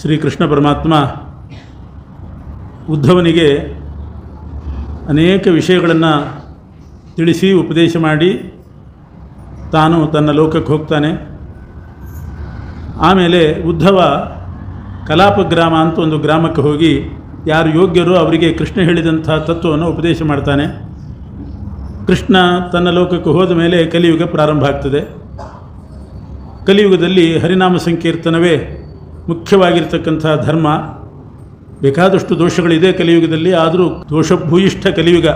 ಶ್ರೀಕೃಷ್ಣ ಪರಮಾತ್ಮ ಉದ್ಧವನಿಗೆ ಅನೇಕ ವಿಷಯಗಳನ್ನು ತಿಳಿಸಿ ಉಪದೇಶ ಮಾಡಿ ತಾನು ತನ್ನ ಲೋಕಕ್ಕೆ ಹೋಗ್ತಾನೆ. ಆಮೇಲೆ ಉದ್ಧವ ಕಲಾಪ ಗ್ರಾಮ ಅಂತ ಒಂದು ಗ್ರಾಮಕ್ಕೆ ಹೋಗಿ ಯಾರು ಯೋಗ್ಯರೋ ಅವರಿಗೆ ಕೃಷ್ಣ ಹೇಳಿದಂಥ ತತ್ವವನ್ನು ಉಪದೇಶ ಮಾಡ್ತಾನೆ. ಕೃಷ್ಣ ತನ್ನ ಲೋಕಕ್ಕೆ ಹೋದ ಮೇಲೆ ಕಲಿಯುಗ ಪ್ರಾರಂಭ ಆಗ್ತದೆ. ಕಲಿಯುಗದಲ್ಲಿ ಹರಿನಾಮ ಸಂಕೀರ್ತನವೇ ಮುಖ್ಯವಾಗಿರ್ತಕ್ಕಂಥ ಧರ್ಮ. ಬೇಕಾದಷ್ಟು ದೋಷಗಳಿದೆ ಕಲಿಯುಗದಲ್ಲಿ, ಆದರೂ ದೋಷಭೂಯಿಷ್ಠ ಕಲಿಯುಗ.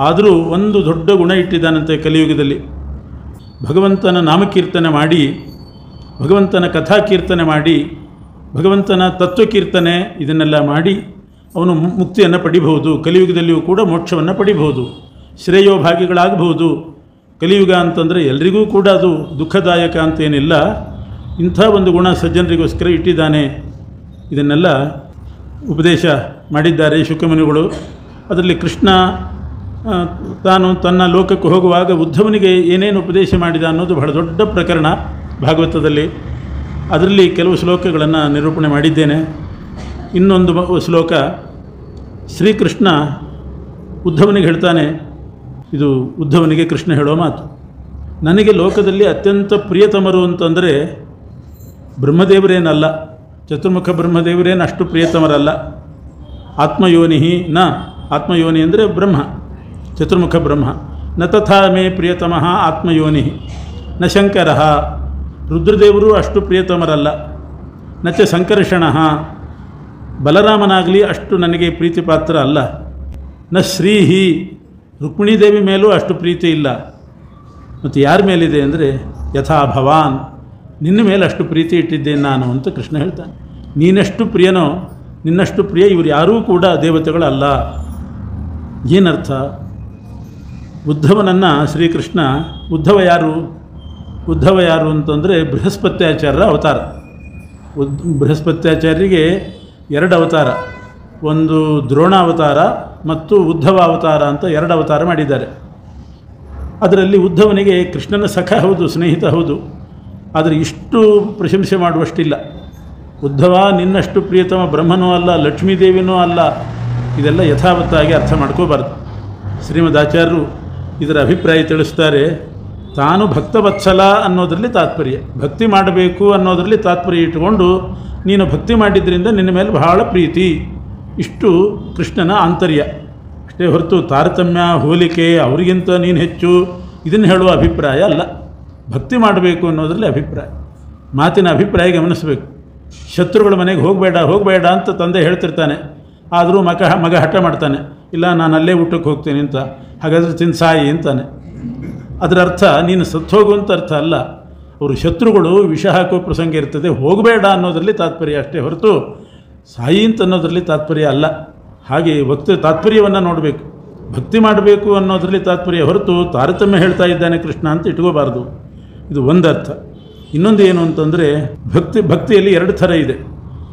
ಆದರೂ ಒಂದು ದೊಡ್ಡ ಗುಣ ಇಟ್ಟಿದ್ದಾನಂತೆ ಕಲಿಯುಗದಲ್ಲಿ. ಭಗವಂತನ ನಾಮಕೀರ್ತನೆ ಮಾಡಿ, ಭಗವಂತನ ಕಥಾಕೀರ್ತನೆ ಮಾಡಿ, ಭಗವಂತನ ತತ್ವಕೀರ್ತನೆ ಇದನ್ನೆಲ್ಲ ಮಾಡಿ ಅವನು ಮುಕ್ತಿಯನ್ನು ಪಡಿಬಹುದು. ಕಲಿಯುಗದಲ್ಲಿಯೂ ಕೂಡ ಮೋಕ್ಷವನ್ನು ಪಡಿಬಹುದು, ಶ್ರೇಯೋಭಾಗಿಗಳಾಗಬಹುದು. ಕಲಿಯುಗ ಅಂತಂದರೆ ಎಲ್ರಿಗೂ ಕೂಡ ಅದು ದುಃಖದಾಯಕ ಅಂತೇನಿಲ್ಲ. ಇಂಥ ಒಂದು ಗುಣ ಸಜ್ಜನರಿಗೋಸ್ಕರ ಇಟ್ಟಿದ್ದಾನೆ. ಇದನ್ನೆಲ್ಲ ಉಪದೇಶ ಮಾಡಿದ್ದಾರೆ ಶುಕಮುನಿಗಳು. ಅದರಲ್ಲಿ ಕೃಷ್ಣ ತಾನು ತನ್ನ ಲೋಕಕ್ಕೆ ಹೋಗುವಾಗ ಉದ್ಧವನಿಗೆ ಏನೇನು ಉಪದೇಶ ಮಾಡಿದ ಅನ್ನೋದು ಬಹಳ ದೊಡ್ಡ ಪ್ರಕರಣ ಭಾಗವತದಲ್ಲಿ. ಅದರಲ್ಲಿ ಕೆಲವು ಶ್ಲೋಕಗಳನ್ನು ನಿರೂಪಣೆ ಮಾಡಿದ್ದೇನೆ. ಇನ್ನೊಂದು ಶ್ಲೋಕ ಶ್ರೀಕೃಷ್ಣ ಉದ್ಧವನಿಗೆ ಹೇಳ್ತಾನೆ. ಇದು ಉದ್ಧವನಿಗೆ ಕೃಷ್ಣ ಹೇಳೋ ಮಾತು. ನನಗೆ ಲೋಕದಲ್ಲಿ ಅತ್ಯಂತ ಪ್ರಿಯತಮರು ಅಂತಂದರೆ ಬ್ರಹ್ಮದೇವರೇನಲ್ಲ, ಚತುರ್ಮುಖ ಬ್ರಹ್ಮದೇವರೇನು ಅಷ್ಟು ಪ್ರಿಯತಮರಲ್ಲ. ಆತ್ಮಯೋನಿ ನ, ಆತ್ಮಯೋನಿ ಅಂದರೆ ಬ್ರಹ್ಮ, ಚತುರ್ಮುಖ ಬ್ರಹ್ಮ. ನ ತಥಾ ಮೇ ಪ್ರಿಯತಮಃ ಆತ್ಮಯೋನಿ ನ ಶಂಕರ, ರುದ್ರದೇವರು ಅಷ್ಟು ಪ್ರಿಯತಮರಲ್ಲ. ನ ಚ ಸಂಕರ್ಷಣಃ, ಬಲರಾಮನಾಗಲಿ ಅಷ್ಟು ನನಗೆ ಪ್ರೀತಿಪಾತ್ರ ಅಲ್ಲ. ನ ಶ್ರೀಹಿ, ರುಕ್ಮಿಣೀದೇವಿ ಮೇಲೂ ಅಷ್ಟು ಪ್ರೀತಿ ಇಲ್ಲ. ಮತ್ತು ಯಾರ ಮೇಲಿದೆ ಅಂದರೆ ಯಥಾ ಭವಾನ್, ನಿನ್ನ ಮೇಲೆ ಅಷ್ಟು ಪ್ರೀತಿ ಇಟ್ಟಿದ್ದೇನೆ ನಾನು ಅಂತ ಕೃಷ್ಣ ಹೇಳ್ತಾನೆ. ನೀನೆಷ್ಟು ಪ್ರಿಯನೋ ನಿನ್ನಷ್ಟು ಪ್ರಿಯ ಇವರು ಯಾರೂ ಕೂಡ ದೇವತೆಗಳಲ್ಲ. ಏನರ್ಥ? ಉದ್ಧವನನ್ನು ಶ್ರೀಕೃಷ್ಣ, ಉದ್ಧವ ಯಾರು ಅಂತಂದರೆ ಬೃಹಸ್ಪತ್ಯಾಚಾರ್ಯರ ಅವತಾರ. ಬೃಹಸ್ಪತ್ಯಾಚಾರ್ಯರಿಗೆ ಎರಡು ಅವತಾರ, ಒಂದು ದ್ರೋಣ ಅವತಾರ ಮತ್ತು ಉದ್ಧವ ಅವತಾರ ಅಂತ ಎರಡು ಅವತಾರ ಮಾಡಿದ್ದಾರೆ. ಅದರಲ್ಲಿ ಉದ್ಧವನಿಗೆ ಕೃಷ್ಣನ ಸಖ ಹೌದು, ಸ್ನೇಹಿತ ಹೌದು, ಆದರೆ ಇಷ್ಟು ಪ್ರಶಂಸೆ ಮಾಡುವಷ್ಟಿಲ್ಲ. ಉದ್ಧವ ನಿನ್ನಷ್ಟು ಪ್ರಿಯತಮ ಬ್ರಹ್ಮನೂ ಅಲ್ಲ, ಲಕ್ಷ್ಮೀದೇವಿನೂ ಅಲ್ಲ. ಇದೆಲ್ಲ ಯಥಾವತ್ತಾಗಿ ಅರ್ಥ ಮಾಡ್ಕೋಬಾರ್ದು. ಶ್ರೀಮದ್ ಆಚಾರ್ಯರು ಇದರ ಅಭಿಪ್ರಾಯ ತಿಳಿಸ್ತಾರೆ. ತಾನು ಭಕ್ತವತ್ಸಲ ಅನ್ನೋದರಲ್ಲಿ ತಾತ್ಪರ್ಯ, ಭಕ್ತಿ ಮಾಡಬೇಕು ಅನ್ನೋದರಲ್ಲಿ ತಾತ್ಪರ್ಯ ಇಟ್ಟುಕೊಂಡು ನೀನು ಭಕ್ತಿ ಮಾಡಿದ್ರಿಂದ ನಿನ್ನ ಮೇಲೆ ಬಹಳ ಪ್ರೀತಿ, ಇಷ್ಟು ಕೃಷ್ಣನ ಆಂತರ್ಯ. ಅಷ್ಟೇ ಹೊರತು ತಾರತಮ್ಯ, ಹೋಲಿಕೆ, ಅವರಿಗಿಂತ ನೀನು ಹೆಚ್ಚು ಇದನ್ನು ಹೇಳುವ ಅಭಿಪ್ರಾಯ ಅಲ್ಲ. ಭಕ್ತಿ ಮಾಡಬೇಕು ಅನ್ನೋದರಲ್ಲಿ ಅಭಿಪ್ರಾಯ, ಮಾತಿನ ಅಭಿಪ್ರಾಯ ಗಮನಿಸಬೇಕು. ಶತ್ರುಗಳ ಮನೆಗೆ ಹೋಗಬೇಡ ಅಂತ ತಂದೆ ಹೇಳ್ತಿರ್ತಾನೆ, ಆದರೂ ಮಗ ಹಠ ಮಾಡ್ತಾನೆ, ಇಲ್ಲ ನಾನು ಅಲ್ಲೇ ಊಟಕ್ಕೆ ಹೋಗ್ತೀನಿ ಅಂತ. ಹಾಗಾದರೆ ತಿಂದು ಸಾಯಿ ಅಂತಾನೆ. ಅದರ ಅರ್ಥ ನೀನು ಸತ್ತೋಗುವಂಥ ಅರ್ಥ ಅಲ್ಲ. ಅವರು ಶತ್ರುಗಳು ವಿಷ ಹಾಕೋ ಪ್ರಸಂಗ ಇರ್ತದೆ, ಹೋಗಬೇಡ ಅನ್ನೋದರಲ್ಲಿ ತಾತ್ಪರ್ಯ ಅಷ್ಟೇ ಹೊರತು ಸಾಯಿ ಅಂತ ಅನ್ನೋದರಲ್ಲಿ ತಾತ್ಪರ್ಯ ಅಲ್ಲ. ಹಾಗೆ ತಾತ್ಪರ್ಯವನ್ನು ನೋಡಬೇಕು. ಭಕ್ತಿ ಮಾಡಬೇಕು ಅನ್ನೋದರಲ್ಲಿ ತಾತ್ಪರ್ಯ ಹೊರತು ತಾರತಮ್ಯ ಹೇಳ್ತಾ ಇದ್ದಾನೆ ಕೃಷ್ಣ ಅಂತ ಇಟ್ಕೋಬಾರ್ದು. ಇದು ಒಂದು ಅರ್ಥ. ಇನ್ನೊಂದು ಏನು ಅಂತಂದರೆ ಭಕ್ತಿಯಲ್ಲಿ ಎರಡು ಥರ ಇದೆ.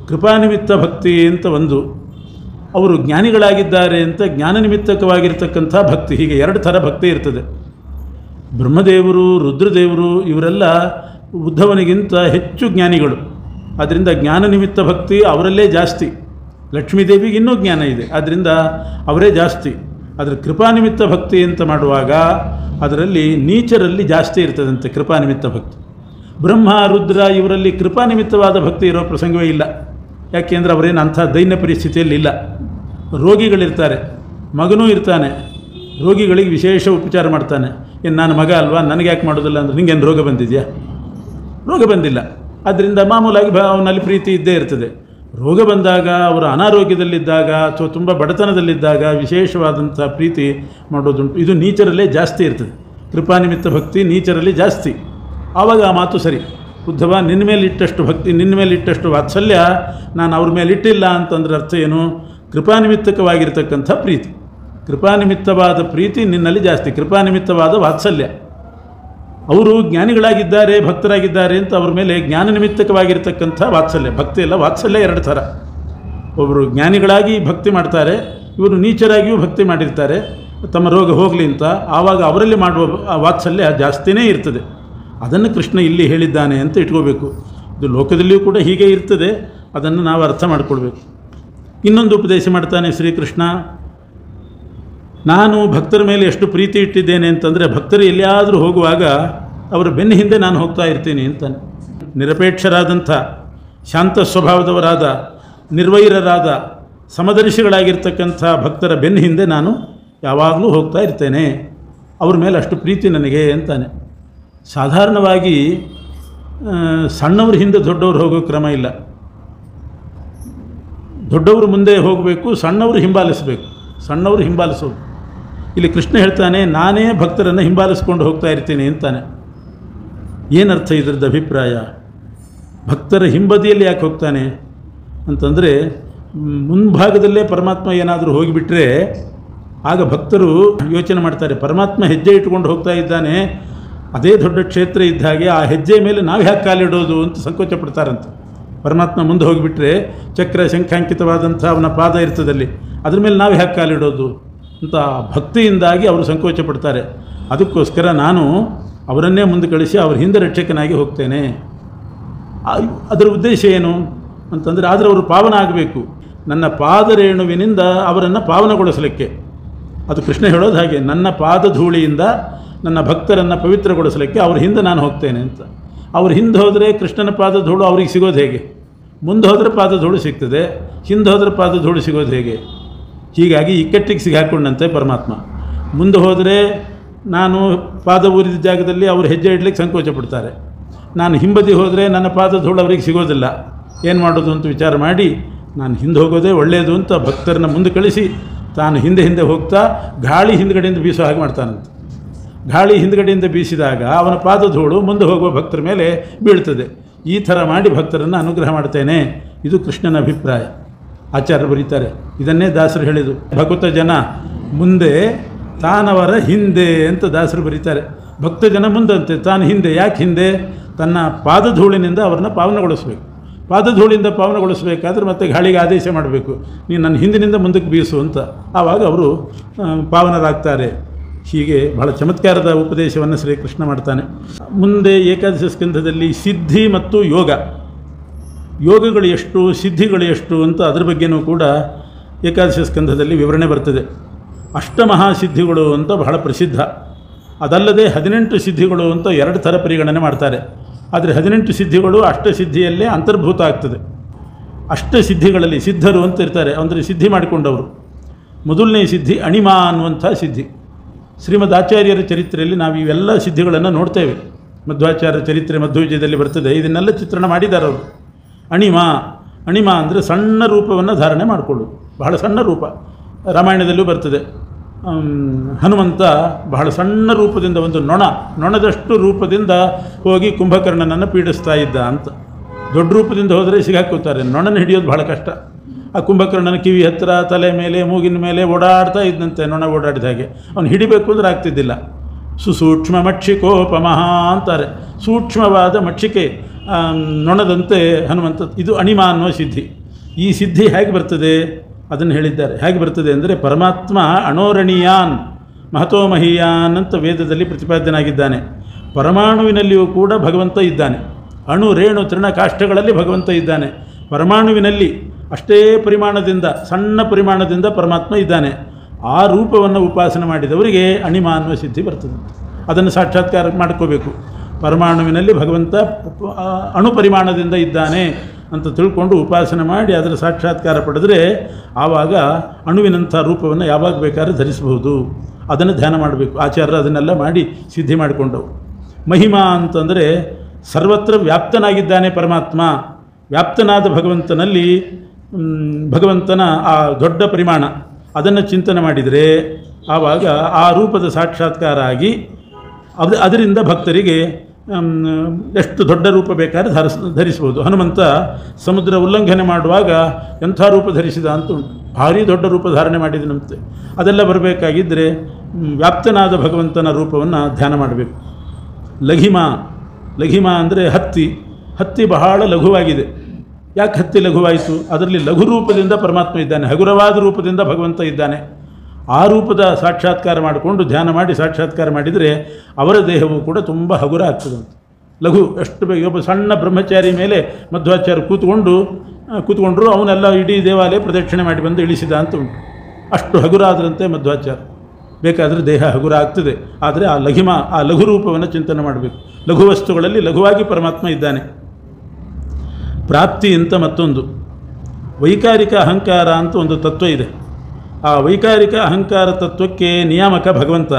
ಕೃಪಾನಿಮಿತ್ತ ಭಕ್ತಿ ಅಂತ ಒಂದು, ಅವರು ಜ್ಞಾನಿಗಳಾಗಿದ್ದಾರೆ ಅಂತ ಜ್ಞಾನ ನಿಮಿತ್ತಕವಾಗಿರ್ತಕ್ಕಂಥ ಭಕ್ತಿ. ಹೀಗೆ ಎರಡು ಥರ ಭಕ್ತಿ ಇರ್ತದೆ. ಬ್ರಹ್ಮದೇವರು, ರುದ್ರದೇವರು ಇವರೆಲ್ಲ ಉದ್ಧವನಿಗಿಂತ ಹೆಚ್ಚು ಜ್ಞಾನಿಗಳು. ಆದ್ದರಿಂದ ಜ್ಞಾನ ನಿಮಿತ್ತ ಭಕ್ತಿ ಅವರಲ್ಲೇ ಜಾಸ್ತಿ. ಲಕ್ಷ್ಮೀದೇವಿಗೆ ಇನ್ನೂ ಜ್ಞಾನ ಇದೆ, ಆದ್ದರಿಂದ ಅವರೇ ಜಾಸ್ತಿ. ಆದರೆ ಕೃಪಾನಿಮಿತ್ತ ಭಕ್ತಿ ಅಂತ ಮಾಡುವಾಗ ಅದರಲ್ಲಿ ನೀಚರಲ್ಲಿ ಜಾಸ್ತಿ ಇರ್ತದಂತೆ ಕೃಪಾನಿಮಿತ್ತ ಭಕ್ತಿ. ಬ್ರಹ್ಮ, ರುದ್ರ ಇವರಲ್ಲಿ ಕೃಪಾನಿಮಿತ್ತವಾದ ಭಕ್ತಿ ಇರೋ ಪ್ರಸಂಗವೇ ಇಲ್ಲ. ಯಾಕೆಂದರೆ ಅವರೇನು ಅಂಥ ದೈನ್ಯ ಪರಿಸ್ಥಿತಿಯಲ್ಲಿ ಇಲ್ಲ. ರೋಗಿಗಳಿರ್ತಾರೆ, ಮಗನೂ ಇರ್ತಾನೆ, ರೋಗಿಗಳಿಗೆ ವಿಶೇಷ ಉಪಚಾರ ಮಾಡ್ತಾನೆ. ಏನು ನಾನು ಮಗ ಅಲ್ವಾ, ನನಗೆ ಯಾಕೆ ಮಾಡೋದಿಲ್ಲ ಅಂದರೆ ನಿಂಗೇನು ರೋಗ ಬಂದಿದೆಯಾ? ರೋಗ ಬಂದಿಲ್ಲ. ಆದ್ದರಿಂದ ಮಾಮೂಲಾಗಿ ಅವನಲ್ಲಿ ಪ್ರೀತಿ ಇದ್ದೇ ಇರ್ತದೆ. ರೋಗ ಬಂದಾಗ, ಅವರು ಅನಾರೋಗ್ಯದಲ್ಲಿದ್ದಾಗ ಅಥವಾ ತುಂಬ ಬಡತನದಲ್ಲಿದ್ದಾಗ ವಿಶೇಷವಾದಂಥ ಪ್ರೀತಿ ಮಾಡೋದುಂಟು. ಇದು ನೀಚರಲ್ಲೇ ಜಾಸ್ತಿ ಇರ್ತದೆ. ಕೃಪಾನಿಮಿತ್ತ ಭಕ್ತಿ ನೀಚರಲ್ಲಿ ಜಾಸ್ತಿ. ಆವಾಗ ಆ ಮಾತು ಸರಿ. ಉದ್ಧವ, ನಿನ್ನ ಮೇಲೆ ಇಟ್ಟಷ್ಟು ಭಕ್ತಿ, ನಿನ್ನ ಮೇಲೆ ಇಟ್ಟಷ್ಟು ವಾತ್ಸಲ್ಯ ನಾನು ಅವ್ರ ಮೇಲೆ ಇಟ್ಟಿಲ್ಲ ಅಂತಂದ್ರೆ ಅರ್ಥ ಏನು? ಕೃಪಾನಿಮಿತ್ತಕವಾಗಿರ್ತಕ್ಕಂಥ ಪ್ರೀತಿ, ಕೃಪಾನಿಮಿತ್ತವಾದ ಪ್ರೀತಿ ನಿನ್ನಲ್ಲಿ ಜಾಸ್ತಿ, ಕೃಪಾನಿಮಿತ್ತವಾದ ವಾತ್ಸಲ್ಯ. ಅವರು ಜ್ಞಾನಿಗಳಾಗಿದ್ದಾರೆ, ಭಕ್ತರಾಗಿದ್ದಾರೆ ಅಂತ ಅವ್ರ ಮೇಲೆ ಜ್ಞಾನ ನಿಮಿತ್ತಕವಾಗಿರ್ತಕ್ಕಂಥ ವಾತ್ಸಲ್ಯ. ಭಕ್ತಿ ಎಲ್ಲ ವಾತ್ಸಲ್ಯ ಎರಡು ಥರ. ಒಬ್ಬರು ಜ್ಞಾನಿಗಳಾಗಿ ಭಕ್ತಿ ಮಾಡ್ತಾರೆ, ಇವರು ನೀಚರಾಗಿಯೂ ಭಕ್ತಿ ಮಾಡಿರ್ತಾರೆ ತಮ್ಮ ರೋಗ ಹೋಗಲಿ ಅಂತ. ಆವಾಗ ಅವರಲ್ಲಿ ಮಾಡುವ ವಾತ್ಸಲ್ಯ ಜಾಸ್ತಿನೇ ಇರ್ತದೆ. ಅದನ್ನು ಕೃಷ್ಣ ಇಲ್ಲಿ ಹೇಳಿದ್ದಾನೆ ಅಂತ ಇಟ್ಕೋಬೇಕು. ಇದು ಲೋಕದಲ್ಲಿಯೂ ಕೂಡ ಹೀಗೆ ಇರ್ತದೆ. ಅದನ್ನು ನಾವು ಅರ್ಥ ಮಾಡಿಕೊಳ್ಬೇಕು. ಇನ್ನೊಂದು ಉಪದೇಶ ಮಾಡ್ತಾನೆ ಶ್ರೀಕೃಷ್ಣ, ನಾನು ಭಕ್ತರ ಮೇಲೆ ಎಷ್ಟು ಪ್ರೀತಿ ಇಟ್ಟಿದ್ದೇನೆ ಅಂತಂದರೆ ಭಕ್ತರು ಎಲ್ಲಿಯಾದರೂ ಹೋಗುವಾಗ ಅವರ ಬೆನ್ನ ಹಿಂದೆ ನಾನು ಹೋಗ್ತಾ ಇರ್ತೀನಿ ಅಂತಾನೆ. ನಿರಪೇಕ್ಷರಾದಂಥ, ಶಾಂತ ಸ್ವಭಾವದವರಾದ, ನಿರ್ವೈರರಾದ, ಸಮದರ್ಶಿಗಳಾಗಿರ್ತಕ್ಕಂಥ ಭಕ್ತರ ಬೆನ್ನ ಹಿಂದೆ ನಾನು ಯಾವಾಗಲೂ ಹೋಗ್ತಾ ಇರ್ತೇನೆ, ಅವ್ರ ಮೇಲೆ ಅಷ್ಟು ಪ್ರೀತಿ ನನಗೆ ಅಂತಾನೆ. ಸಾಧಾರಣವಾಗಿ ಸಣ್ಣವ್ರ ಹಿಂದೆ ದೊಡ್ಡವರು ಹೋಗೋ ಕ್ರಮ ಇಲ್ಲ. ದೊಡ್ಡವರು ಮುಂದೆ ಹೋಗಬೇಕು, ಸಣ್ಣವರು ಹಿಂಬಾಲಿಸಬೇಕು, ಸಣ್ಣವರು ಹಿಂಬಾಲಿಸೋದು. ಇಲ್ಲಿ ಕೃಷ್ಣ ಹೇಳ್ತಾನೆ, ನಾನೇ ಭಕ್ತರನ್ನು ಹಿಂಬಾಲಿಸ್ಕೊಂಡು ಹೋಗ್ತಾ ಇರ್ತೀನಿ ಅಂತಾನೆ. ಏನರ್ಥ ಇದರದ್ದು ಅಭಿಪ್ರಾಯ? ಭಕ್ತರ ಹಿಂಬದಿಯಲ್ಲಿ ಯಾಕೆ ಹೋಗ್ತಾನೆ ಅಂತಂದರೆ, ಮುಂಭಾಗದಲ್ಲೇ ಪರಮಾತ್ಮ ಏನಾದರೂ ಹೋಗಿಬಿಟ್ರೆ ಆಗ ಭಕ್ತರು ಯೋಚನೆ ಮಾಡ್ತಾರೆ, ಪರಮಾತ್ಮ ಹೆಜ್ಜೆ ಇಟ್ಕೊಂಡು ಹೋಗ್ತಾ ಇದ್ದಾನೆ, ಅದೇ ದೊಡ್ಡ ಕ್ಷೇತ್ರ ಇದ್ದ ಹಾಗೆ ಆ ಹೆಜ್ಜೆ ಮೇಲೆ ನಾವು ಯಾಕೆ ಕಾಲಿಡೋದು ಅಂತ ಸಂಕೋಚ ಪಡ್ತಾರಂತೆ. ಪರಮಾತ್ಮ ಮುಂದೆ ಹೋಗಿಬಿಟ್ರೆ ಚಕ್ರ ಶಂಖಾಂಕಿತವಾದಂಥ ಅವನ ಪಾದ ಇರ್ತದಲ್ಲಿ, ಅದ್ರ ಮೇಲೆ ನಾವು ಯಾಕೆ ಕಾಲಿಡೋದು ಅಂತ ಭಕ್ತಿಯಿಂದಾಗಿ ಅವರು ಸಂಕೋಚ ಪಡ್ತಾರೆ. ಅದಕ್ಕೋಸ್ಕರ ನಾನು ಅವರನ್ನೇ ಮುಂದೆ ಕಳಿಸಿ ಅವ್ರ ಹಿಂದೆ ರಕ್ಷಕನಾಗಿ ಹೋಗ್ತೇನೆ. ಅದರ ಉದ್ದೇಶ ಏನು ಅಂತಂದರೆ, ಆದರೆ ಅವರು ಪಾವನ ಆಗಬೇಕು, ನನ್ನ ಪಾದರೇಣುವಿನಿಂದ ಅವರನ್ನು ಪಾವನಗೊಳಿಸಲಿಕ್ಕೆ. ಅದು ಕೃಷ್ಣ ಹೇಳೋದು ಹಾಗೆ, ನನ್ನ ಪಾದಧೂಳಿಯಿಂದ ನನ್ನ ಭಕ್ತರನ್ನು ಪವಿತ್ರಗೊಳಿಸಲಿಕ್ಕೆ ಅವ್ರ ಹಿಂದೆ ನಾನು ಹೋಗ್ತೇನೆ ಅಂತ. ಅವ್ರ ಹಿಂದೆ ಹೋದರೆ ಕೃಷ್ಣನ ಪಾದಧೂಳು ಅವ್ರಿಗೆ ಸಿಗೋದು ಹೇಗೆ? ಮುಂದೆ ಹೋದರೆ ಪಾದಧೂಳು ಸಿಗ್ತದೆ, ಹಿಂದೆ ಹೋದರೆ ಪಾದಧೂಳು ಸಿಗೋದು ಹೇಗೆ? ಹೀಗಾಗಿ ಇಕ್ಕಟ್ಟಿಗೆ ಸಿಗಾಕೊಂಡಂತೆ ಪರಮಾತ್ಮ. ಮುಂದೆ ಹೋದರೆ ನಾನು ಪಾದ ಊರಿದ ಜಾಗದಲ್ಲಿ ಅವರು ಹೆಜ್ಜೆ ಇಡಲಿಕ್ಕೆ ಸಂಕೋಚ ಪಡ್ತಾರೆ, ನಾನು ಹಿಂಬದಿ ಹೋದರೆ ನನ್ನ ಪಾದಧೂಳು ಅವರಿಗೆ ಸಿಗೋದಿಲ್ಲ, ಏನು ಮಾಡೋದು ಅಂತ ವಿಚಾರ ಮಾಡಿ ನಾನು ಹಿಂದೆ ಹೋಗೋದೇ ಒಳ್ಳೆಯದು ಅಂತ ಭಕ್ತರನ್ನ ಮುಂದೆ ಕಳಿಸಿ ತಾನು ಹಿಂದೆ ಹಿಂದೆ ಹೋಗ್ತಾ ಗಾಳಿ ಹಿಂದ್ಗಡೆಯಿಂದ ಬೀಸೋ ಹಾಗೆ ಮಾಡ್ತಾನಂತೆ. ಗಾಳಿ ಹಿಂದ್ಗಡೆಯಿಂದ ಬೀಸಿದಾಗ ಅವನ ಪಾದಧೂಳು ಮುಂದೆ ಹೋಗುವ ಭಕ್ತರ ಮೇಲೆ ಬೀಳ್ತದೆ. ಈ ಥರ ಮಾಡಿ ಭಕ್ತರನ್ನು ಅನುಗ್ರಹ ಮಾಡ್ತೇನೆ. ಇದು ಕೃಷ್ಣನ ಅಭಿಪ್ರಾಯ. ಆಚಾರ್ಯರು ಬರೀತಾರೆ, ಇದನ್ನೇ ದಾಸರು ಹೇಳಿದರು, ಭಕ್ತ ಜನ ಮುಂದೆ ತಾನವರ ಹಿಂದೆ ಅಂತ ದಾಸರು ಬರೀತಾರೆ. ಭಕ್ತ ಜನ ಮುಂದಂತೆ, ತಾನು ಹಿಂದೆ. ಯಾಕೆ ಹಿಂದೆ? ತನ್ನ ಪಾದಧೂಳಿನಿಂದ ಅವರನ್ನು ಪಾವನಗೊಳಿಸಬೇಕು. ಪಾದಧೂಳಿಂದ ಪಾವನಗೊಳಿಸಬೇಕಾದ್ರೆ ಮತ್ತೆ ಗಾಳಿಗೆ ಆದೇಶ ಮಾಡಬೇಕು, ನೀನು ನನ್ನ ಹಿಂದಿನಿಂದ ಮುಂದಕ್ಕೆ ಬೀಸು ಅಂತ. ಆವಾಗ ಅವರು ಪಾವನರಾಗ್ತಾರೆ. ಹೀಗೆ ಬಹಳ ಚಮತ್ಕಾರದ ಉಪದೇಶವನ್ನು ಶ್ರೀಕೃಷ್ಣ ಮಾಡ್ತಾನೆ. ಮುಂದೆ ಏಕಾದಶ ಸ್ಕಂಧದಲ್ಲಿ ಸಿದ್ಧಿ ಮತ್ತು ಯೋಗಗಳು ಎಷ್ಟು, ಸಿದ್ಧಿಗಳು ಎಷ್ಟು ಅಂತ ಅದರ ಬಗ್ಗೆನೂ ಕೂಡ ಏಕಾದಶ ಸ್ಕಂಧದಲ್ಲಿ ವಿವರಣೆ ಬರ್ತದೆ. ಅಷ್ಟಮಹಾಸಿದ್ಧಿಗಳು ಅಂತ ಬಹಳ ಪ್ರಸಿದ್ಧ. ಅದಲ್ಲದೆ 18 ಸಿದ್ಧಿಗಳು ಅಂತ 2 ಥರ ಪರಿಗಣನೆ ಮಾಡ್ತಾರೆ. ಆದರೆ 18 ಸಿದ್ಧಿಗಳು ಅಷ್ಟಸಿದ್ಧಿಯಲ್ಲೇ ಅಂತರ್ಭೂತ ಆಗ್ತದೆ. ಅಷ್ಟಸಿದ್ಧಿಗಳಲ್ಲಿ ಸಿದ್ಧರು ಅಂತ ಇರ್ತಾರೆ, ಅಂದರೆ ಸಿದ್ಧಿ ಮಾಡಿಕೊಂಡವರು. ಮೊದಲನೇ ಸಿದ್ಧಿ ಅಣಿಮ ಅನ್ನುವಂಥ ಸಿದ್ಧಿ. ಶ್ರೀಮದ್ ಆಚಾರ್ಯರ ಚರಿತ್ರೆಯಲ್ಲಿ ನಾವು ಇವೆಲ್ಲ ಸಿದ್ಧಿಗಳನ್ನು ನೋಡ್ತೇವೆ. ಮಧ್ವಾಚಾರ್ಯರ ಚರಿತ್ರೆ ಮಧ್ವವಿಜಯದಲ್ಲಿ ಬರ್ತದೆ. ಇದನ್ನೆಲ್ಲ ಚಿತ್ರಣ ಮಾಡಿದ್ದಾರೆ ಅವರು. ಅಣಿಮ ಅಂದರೆ ಸಣ್ಣ ರೂಪವನ್ನು ಧಾರಣೆ ಮಾಡಿಕೊಳ್ಳೋದು, ಬಹಳ ಸಣ್ಣ ರೂಪ. ರಾಮಾಯಣದಲ್ಲೂ ಬರ್ತದೆ. ಹನುಮಂತ ಬಹಳ ಸಣ್ಣ ರೂಪದಿಂದ, ಒಂದು ನೊಣದಷ್ಟು ರೂಪದಿಂದ ಹೋಗಿ ಕುಂಭಕರ್ಣನನ್ನು ಪೀಡಿಸ್ತಾ ಇದ್ದ ಅಂತ. ದೊಡ್ಡ ರೂಪದಿಂದ ಹೋದರೆ ಸಿಗಾಕೋತಾರೆ. ನೊಣನ ಹಿಡಿಯೋದು ಬಹಳ ಕಷ್ಟ. ಆ ಕುಂಭಕರ್ಣನ ಕಿವಿ ಹತ್ತಿರ, ತಲೆ ಮೇಲೆ, ಮೂಗಿನ ಮೇಲೆ ಓಡಾಡ್ತಾ ಇದ್ದಂತೆ, ನೊಣ ಓಡಾಡಿದ ಹಾಗೆ. ಅವನು ಹಿಡಿಬೇಕು ಅಂದರೆ ಆಗ್ತಿದ್ದಿಲ್ಲ. ಸುಸೂಕ್ಷ್ಮ ಮಕ್ಷಿಕೋಪಮಃ ಅಂತಾರೆ. ಸೂಕ್ಷ್ಮವಾದ ಮಕ್ಷಿಕೆ ನೊಣದಂತೆ ಹನುಮಂತ. ಇದು ಅಣಿಮ ಅನ್ನುವ ಸಿದ್ಧಿ. ಈ ಸಿದ್ಧಿ ಹೇಗೆ ಬರ್ತದೆ ಅದನ್ನು ಹೇಳಿದ್ದಾರೆ. ಹೇಗೆ ಬರ್ತದೆ ಅಂದರೆ, ಪರಮಾತ್ಮ ಅಣೋರಣೀಯಾನ್ ಮಹತೋಮಹೀಯಾನ್ ಅಂತ ವೇದದಲ್ಲಿ ಪ್ರತಿಪಾದ್ಯನಾಗಿದ್ದಾನೆ. ಪರಮಾಣುವಿನಲ್ಲಿಯೂ ಕೂಡ ಭಗವಂತ ಇದ್ದಾನೆ. ಅಣು, ರೇಣು, ತೃಣ, ಕಾಷ್ಟಗಳಲ್ಲಿ ಭಗವಂತ ಇದ್ದಾನೆ. ಪರಮಾಣುವಿನಲ್ಲಿ ಅಷ್ಟೇ ಪರಿಮಾಣದಿಂದ, ಸಣ್ಣ ಪರಿಮಾಣದಿಂದ ಪರಮಾತ್ಮ ಇದ್ದಾನೆ. ಆ ರೂಪವನ್ನು ಉಪಾಸನೆ ಮಾಡಿದವರಿಗೆ ಅಣಿಮ ಅನ್ನುವ ಸಿದ್ಧಿ ಬರ್ತದೆ. ಅದನ್ನು ಸಾಕ್ಷಾತ್ಕಾರ ಮಾಡ್ಕೋಬೇಕು. ಪರಮಾಣುವಿನಲ್ಲಿ ಭಗವಂತ ಅಣು ಪರಿಮಾಣದಿಂದ ಇದ್ದಾನೆ ಅಂತ ತಿಳ್ಕೊಂಡು ಉಪಾಸನೆ ಮಾಡಿ ಅದರ ಸಾಕ್ಷಾತ್ಕಾರ ಪಡೆದರೆ ಆವಾಗ ಅಣುವಿನಂಥ ರೂಪವನ್ನು ಯಾವಾಗ ಬೇಕಾದ್ರೆ ಧರಿಸಬಹುದು. ಅದನ್ನು ಧ್ಯಾನ ಮಾಡಬೇಕು. ಆಚಾರ್ಯರು ಅದನ್ನೆಲ್ಲ ಮಾಡಿ ಸಿದ್ಧಿ ಮಾಡಿಕೊಂಡವು. ಮಹಿಮಾ ಅಂತಂದರೆ ಸರ್ವತ್ರ ವ್ಯಾಪ್ತನಾಗಿದ್ದಾನೆ ಪರಮಾತ್ಮ. ವ್ಯಾಪ್ತನಾದ ಭಗವಂತನಲ್ಲಿ ಭಗವಂತನ ಆ ದೊಡ್ಡ ಪರಿಮಾಣ ಅದನ್ನು ಚಿಂತನೆ ಮಾಡಿದರೆ ಆವಾಗ ಆ ರೂಪದ ಸಾಕ್ಷಾತ್ಕಾರ ಆಗಿ ಅದರಿಂದ ಭಕ್ತರಿಗೆ ಎಷ್ಟು ದೊಡ್ಡ ರೂಪ ಬೇಕಾದ್ರೆ ಧರಿಸ್ಬೋದು. ಹನುಮಂತ ಸಮುದ್ರ ಉಲ್ಲಂಘನೆ ಮಾಡುವಾಗ ಎಂಥ ರೂಪ ಧರಿಸಿದ ಅಂತ ಉಂಟು. ಭಾರೀ ದೊಡ್ಡ ರೂಪ ಧಾರಣೆ ಮಾಡಿದನಂತೆ. ಅದೆಲ್ಲ ಬರಬೇಕಾಗಿದ್ದರೆ ವ್ಯಾಪ್ತನಾದ ಭಗವಂತನ ರೂಪವನ್ನು ಧ್ಯಾನ ಮಾಡಬೇಕು. ಲಘಿಮ ಅಂದರೆ ಹತ್ತಿ ಬಹಳ ಲಘುವಾಗಿದೆ. ಯಾಕೆ ಹತ್ತಿ ಲಘುವಾಯಿತು? ಅದರಲ್ಲಿ ಲಘು ರೂಪದಿಂದ ಪರಮಾತ್ಮ ಇದ್ದಾನೆ, ಹಗುರವಾದ ರೂಪದಿಂದ ಭಗವಂತ ಇದ್ದಾನೆ. ಆ ರೂಪದ ಸಾಕ್ಷಾತ್ಕಾರ ಮಾಡಿಕೊಂಡು ಧ್ಯಾನ ಮಾಡಿ ಸಾಕ್ಷಾತ್ಕಾರ ಮಾಡಿದರೆ ಅವರ ದೇಹವು ಕೂಡ ತುಂಬ ಹಗುರ ಆಗ್ತದಂತೆ. ಲಘು ಎಷ್ಟು ಬೇಗ ಒಬ್ಬ ಸಣ್ಣ ಬ್ರಹ್ಮಚಾರಿ ಮೇಲೆ ಮಧ್ವಾಚಾರ್ಯ ಕೂತ್ಕೊಂಡ್ರು ಅವನೆಲ್ಲ ಇಡೀ ದೇವಾಲಯ ಪ್ರದಕ್ಷಿಣೆ ಮಾಡಿ ಬಂದು ಇಳಿಸಿದ ಅಂತ ಉಂಟು. ಅಷ್ಟು ಹಗುರಾದ್ರಂತೆ ಮಧ್ವಾಚಾರ್ಯ. ಬೇಕಾದರೆ ದೇಹ ಹಗುರ ಆಗ್ತದೆ, ಆದರೆ ಆ ಲಘು ರೂಪವನ್ನು ಚಿಂತನೆ ಮಾಡಬೇಕು. ಲಘು ವಸ್ತುಗಳಲ್ಲಿ ಲಘುವಾಗಿ ಪರಮಾತ್ಮ ಇದ್ದಾನೆ. ಪ್ರಾಪ್ತಿ ಅಂತ ಮತ್ತೊಂದು ವೈಕಾರಿಕ ಅಹಂಕಾರ ಅಂತ ಒಂದು ತತ್ವ ಇದೆ. ಆ ವೈಕಾರಿಕ ಅಹಂಕಾರ ತತ್ವಕ್ಕೆ ನಿಯಾಮಕ ಭಗವಂತ.